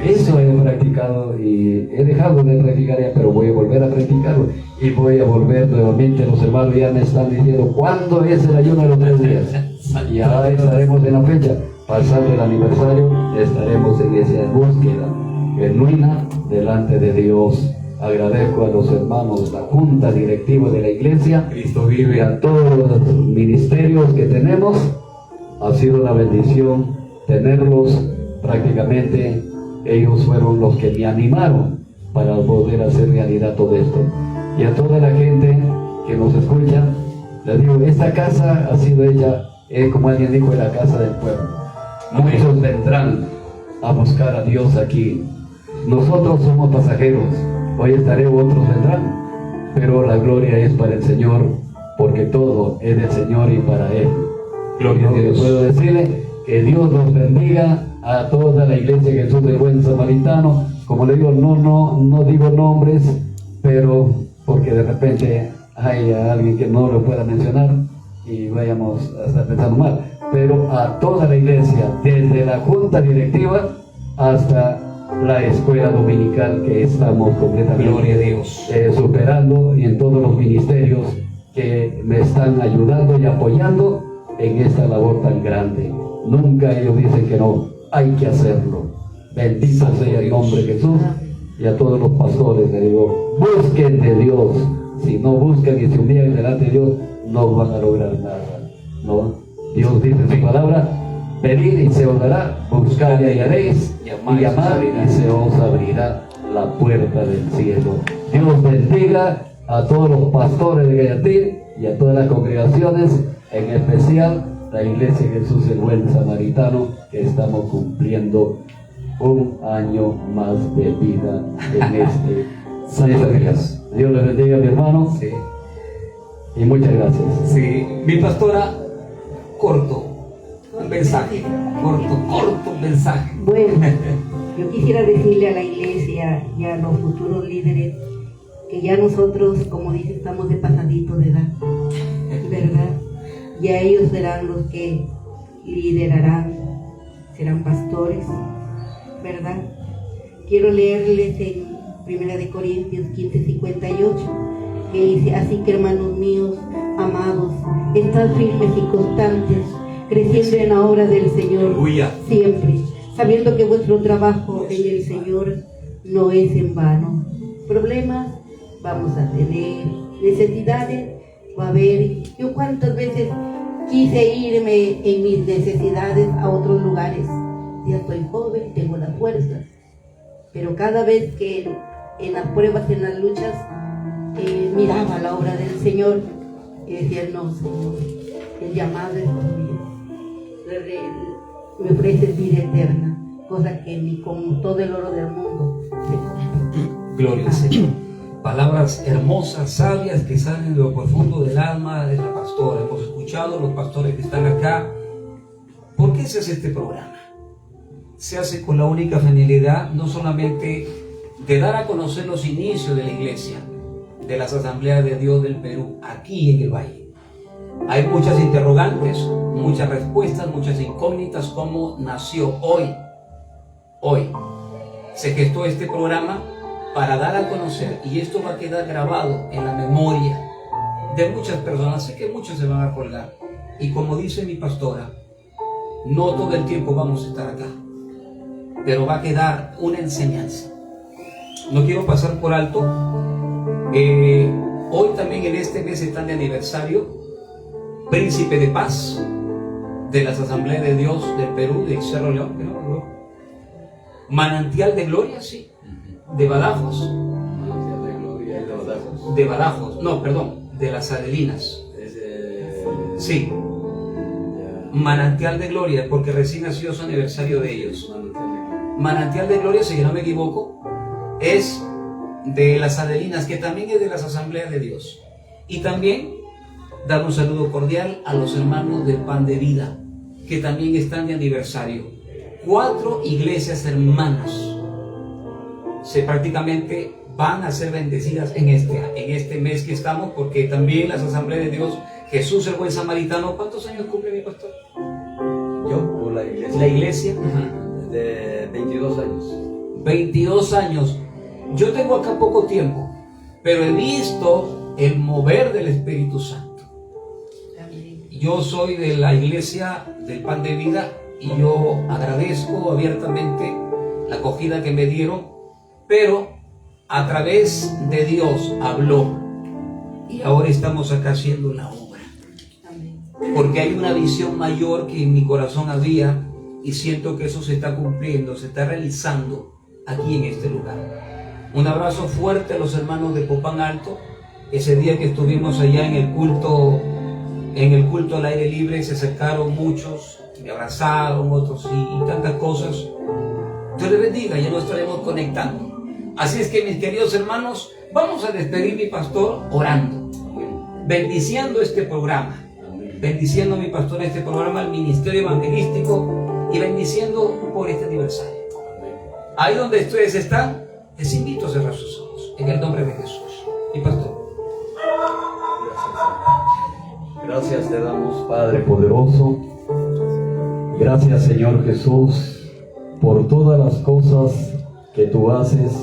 Eso he practicado y he dejado de practicar ya, pero voy a volver a practicarlo y voy a volver nuevamente. Los hermanos ya me están diciendo: ¿cuándo es el ayuno de los 3 días? Ya estaremos en la fecha, pasando el aniversario, estaremos en esa búsqueda genuina delante de Dios. Agradezco a los hermanos, la junta directiva de la iglesia, Cristo vive, a todos los ministerios que tenemos. Ha sido una bendición tenerlos. Prácticamente ellos fueron los que me animaron para poder hacer realidad todo esto. Y a toda la gente que nos escucha, les digo: esta casa ha sido hecha, como alguien dijo, en la casa del pueblo. Muchos vendrán a buscar a Dios aquí. Nosotros somos pasajeros, hoy estaremos, otros vendrán, pero la gloria es para el Señor, porque todo es del Señor y para Él. Gloria a Dios. Puedo decirle que Dios los bendiga a toda la iglesia de Jesús del Buen Samaritano. Como le digo, no digo nombres, pero porque de repente hay alguien que no lo pueda mencionar y vayamos a estar pensando mal, pero a toda la iglesia, desde la junta directiva hasta la escuela dominical, que estamos completamente, gloria a Dios, superando, y en todos los ministerios que me están ayudando y apoyando en esta labor tan grande. Nunca ellos dicen que no, hay que hacerlo. Bendito sea el nombre de Jesús. Y a todos los pastores les digo: busquen de Dios. Si no buscan y se humillan delante de Dios, no van a lograr nada, ¿no? Dios dice en su palabra: pedid y se os dará, buscad y hallaréis, y llamad y se os abrirá la puerta del cielo. Dios bendiga a todos los pastores de Gayatir y a todas las congregaciones, en especial la Iglesia de Jesús el Buen Samaritano, que estamos cumpliendo 1 año más de vida en esta iglesia. Dios les bendiga, mi hermano. sí. Y muchas gracias. Sí, mi pastora, corto un mensaje, corto un mensaje. Bueno, yo quisiera decirle a la iglesia y a los futuros líderes que ya nosotros, como dice, estamos de pasadito de edad, ¿verdad? Ya ellos serán los que liderarán, serán pastores, ¿verdad? Quiero leerles en 1 Corintios 15:58, que dice: así que, hermanos míos, amados, estad firmes y constantes, creciendo en la obra del Señor. Aleluya. Siempre, sabiendo que vuestro trabajo en el Señor no es en vano. Problemas vamos a tener, necesidades va a haber. Yo cuántas veces quise irme en mis necesidades a otros lugares. Ya estoy joven, tengo las fuerzas, pero cada vez que en las pruebas, en las luchas, miraba la obra del Señor y decía: no, Señor, el llamado es tuyo. Me ofreces vida eterna, cosa que ni con todo el oro del mundo se compra. Gloria al Señor. Palabras hermosas, sabias, que salen de lo profundo del alma de la pastora. Hemos escuchado a los pastores que están acá. ¿Por qué se hace este programa? Se hace con la única finalidad, no solamente de dar a conocer los inicios de la iglesia, de las asambleas de Dios del Perú, aquí en el Valle. Hay muchas interrogantes, muchas respuestas, muchas incógnitas. ¿Cómo nació hoy? Hoy se gestó este programa para dar a conocer, y esto va a quedar grabado en la memoria de muchas personas. Sé que muchos se van a acordar, y como dice mi pastora, no todo el tiempo vamos a estar acá, pero va a quedar una enseñanza. No quiero pasar por alto, hoy también en este mes están de aniversario Príncipe de Paz de las Asambleas de Dios del Perú, de Cerro León, ¿no? Manantial de Gloria, sí, de Badajoz. Manantial de Gloria y de Badajoz. De Badajoz, no, perdón, de las Adelinas. Sí. Manantial de Gloria, porque recién nació su aniversario de ellos. Manantial de Gloria, si yo no me equivoco, es de las Adelinas, que también es de las Asambleas de Dios. Y también dar un saludo cordial a los hermanos del Pan de Vida, que también están de aniversario. 4 iglesias hermanas prácticamente van a ser bendecidas en este mes que estamos, porque también las Asambleas de Dios, Jesús el Buen Samaritano, ¿cuántos años cumple mi pastor? Yo, por la iglesia. La iglesia. De 22 años. 22 años. Yo tengo acá poco tiempo, pero he visto el mover del Espíritu Santo. Yo soy de la iglesia del Pan de Vida y yo agradezco abiertamente la acogida que me dieron, pero a través de Dios habló y ahora estamos acá haciendo la obra, porque hay una visión mayor que en mi corazón había y siento que eso se está cumpliendo, se está realizando aquí en este lugar. Un abrazo fuerte a los hermanos de Popán Alto. Ese día que estuvimos allá en el culto al aire libre, se acercaron muchos, me abrazaron, otros y tantas cosas. Dios les bendiga, ya nos estaremos conectando. Así es que, mis queridos hermanos, vamos a despedir mi pastor orando, bendiciendo este programa, bendiciendo a mi pastor este programa, el ministerio evangelístico, y bendiciendo por este aniversario. Ahí donde ustedes están, les invito a cerrar sus ojos, en el nombre de Jesús. Mi pastor. Gracias te damos, Padre poderoso. Gracias, Señor Jesús, por todas las cosas que tú haces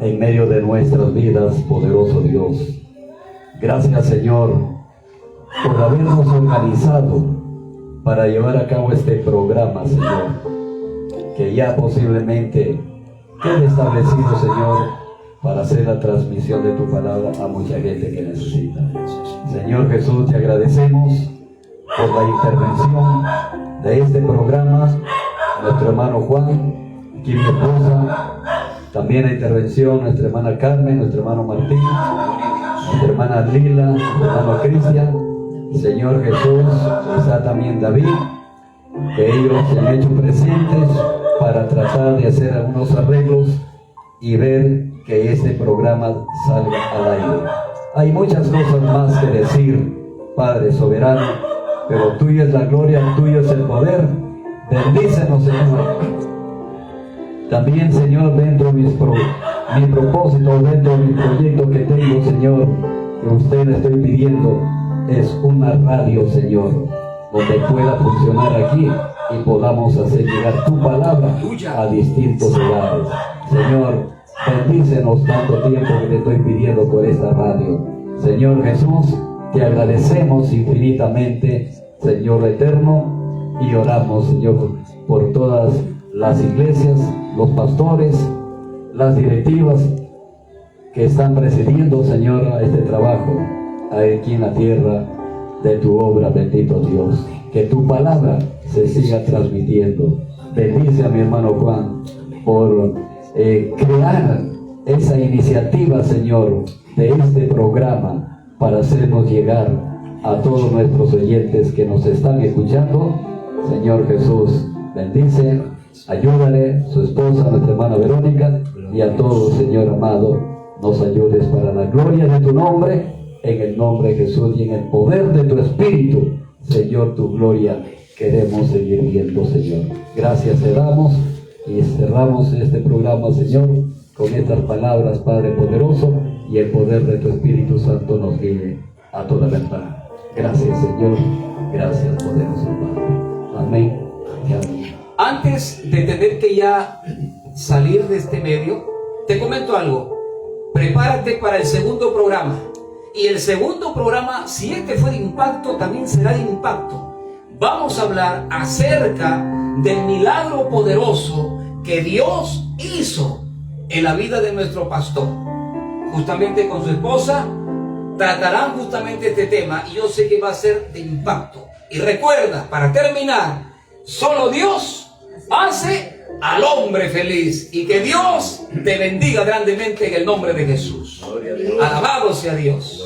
en medio de nuestras vidas, poderoso Dios. Gracias, Señor, por habernos organizado para llevar a cabo este programa, Señor, que ya posiblemente quede establecido, Señor, para hacer la transmisión de tu palabra a mucha gente que necesita. Señor Jesús, te agradecemos por la intervención de este programa, nuestro hermano Juan, aquí mi esposa, también la intervención de nuestra hermana Carmen, nuestro hermano Martín, nuestra hermana Lila, nuestro hermano Cristian, Señor Jesús, está también David, que ellos se han hecho presentes para tratar de hacer algunos arreglos y ver que este programa salga al aire. Hay muchas cosas más que decir, Padre soberano, pero tuya es la gloria, tuyo es el poder. Bendícenos, Señor. También, Señor, dentro de mis propósitos, dentro de mi proyecto que tengo, Señor, que a usted le estoy pidiendo, es una radio, Señor, donde pueda funcionar aquí y podamos hacer llegar tu palabra a distintos lugares. Señor, bendícenos tanto tiempo que te estoy pidiendo por esta radio. Señor Jesús, te agradecemos infinitamente, Señor eterno, y oramos, Señor, por todas las iglesias, los pastores, las directivas que están presidiendo, Señor, a este trabajo aquí en la tierra de tu obra, bendito Dios. Que tu palabra se siga transmitiendo. Bendice a mi hermano Juan por crear esa iniciativa, Señor, de este programa para hacernos llegar a todos nuestros oyentes que nos están escuchando. Señor Jesús, bendice, ayúdale, su esposa, nuestra hermana Verónica, y a todos, Señor amado, nos ayudes para la gloria de tu nombre, en el nombre de Jesús y en el poder de tu Espíritu. Señor, tu gloria queremos seguir viendo, Señor. Gracias te damos y cerramos este programa, Señor, con estas palabras, Padre poderoso, y el poder de tu Espíritu Santo nos guíe a toda verdad. Gracias, Señor. Gracias, poderoso Padre. Amén y amén. Antes de tener que ya salir de este medio, te comento algo. Prepárate para el segundo programa. Y el segundo programa, si este fue de impacto, también será de impacto. Vamos a hablar acerca del milagro poderoso que Dios hizo en la vida de nuestro pastor. Justamente con su esposa tratarán justamente este tema, y yo sé que va a ser de impacto. Y recuerda, para terminar, solo Dios hace al hombre feliz. Y que Dios te bendiga grandemente en el nombre de Jesús. Alabado sea Dios.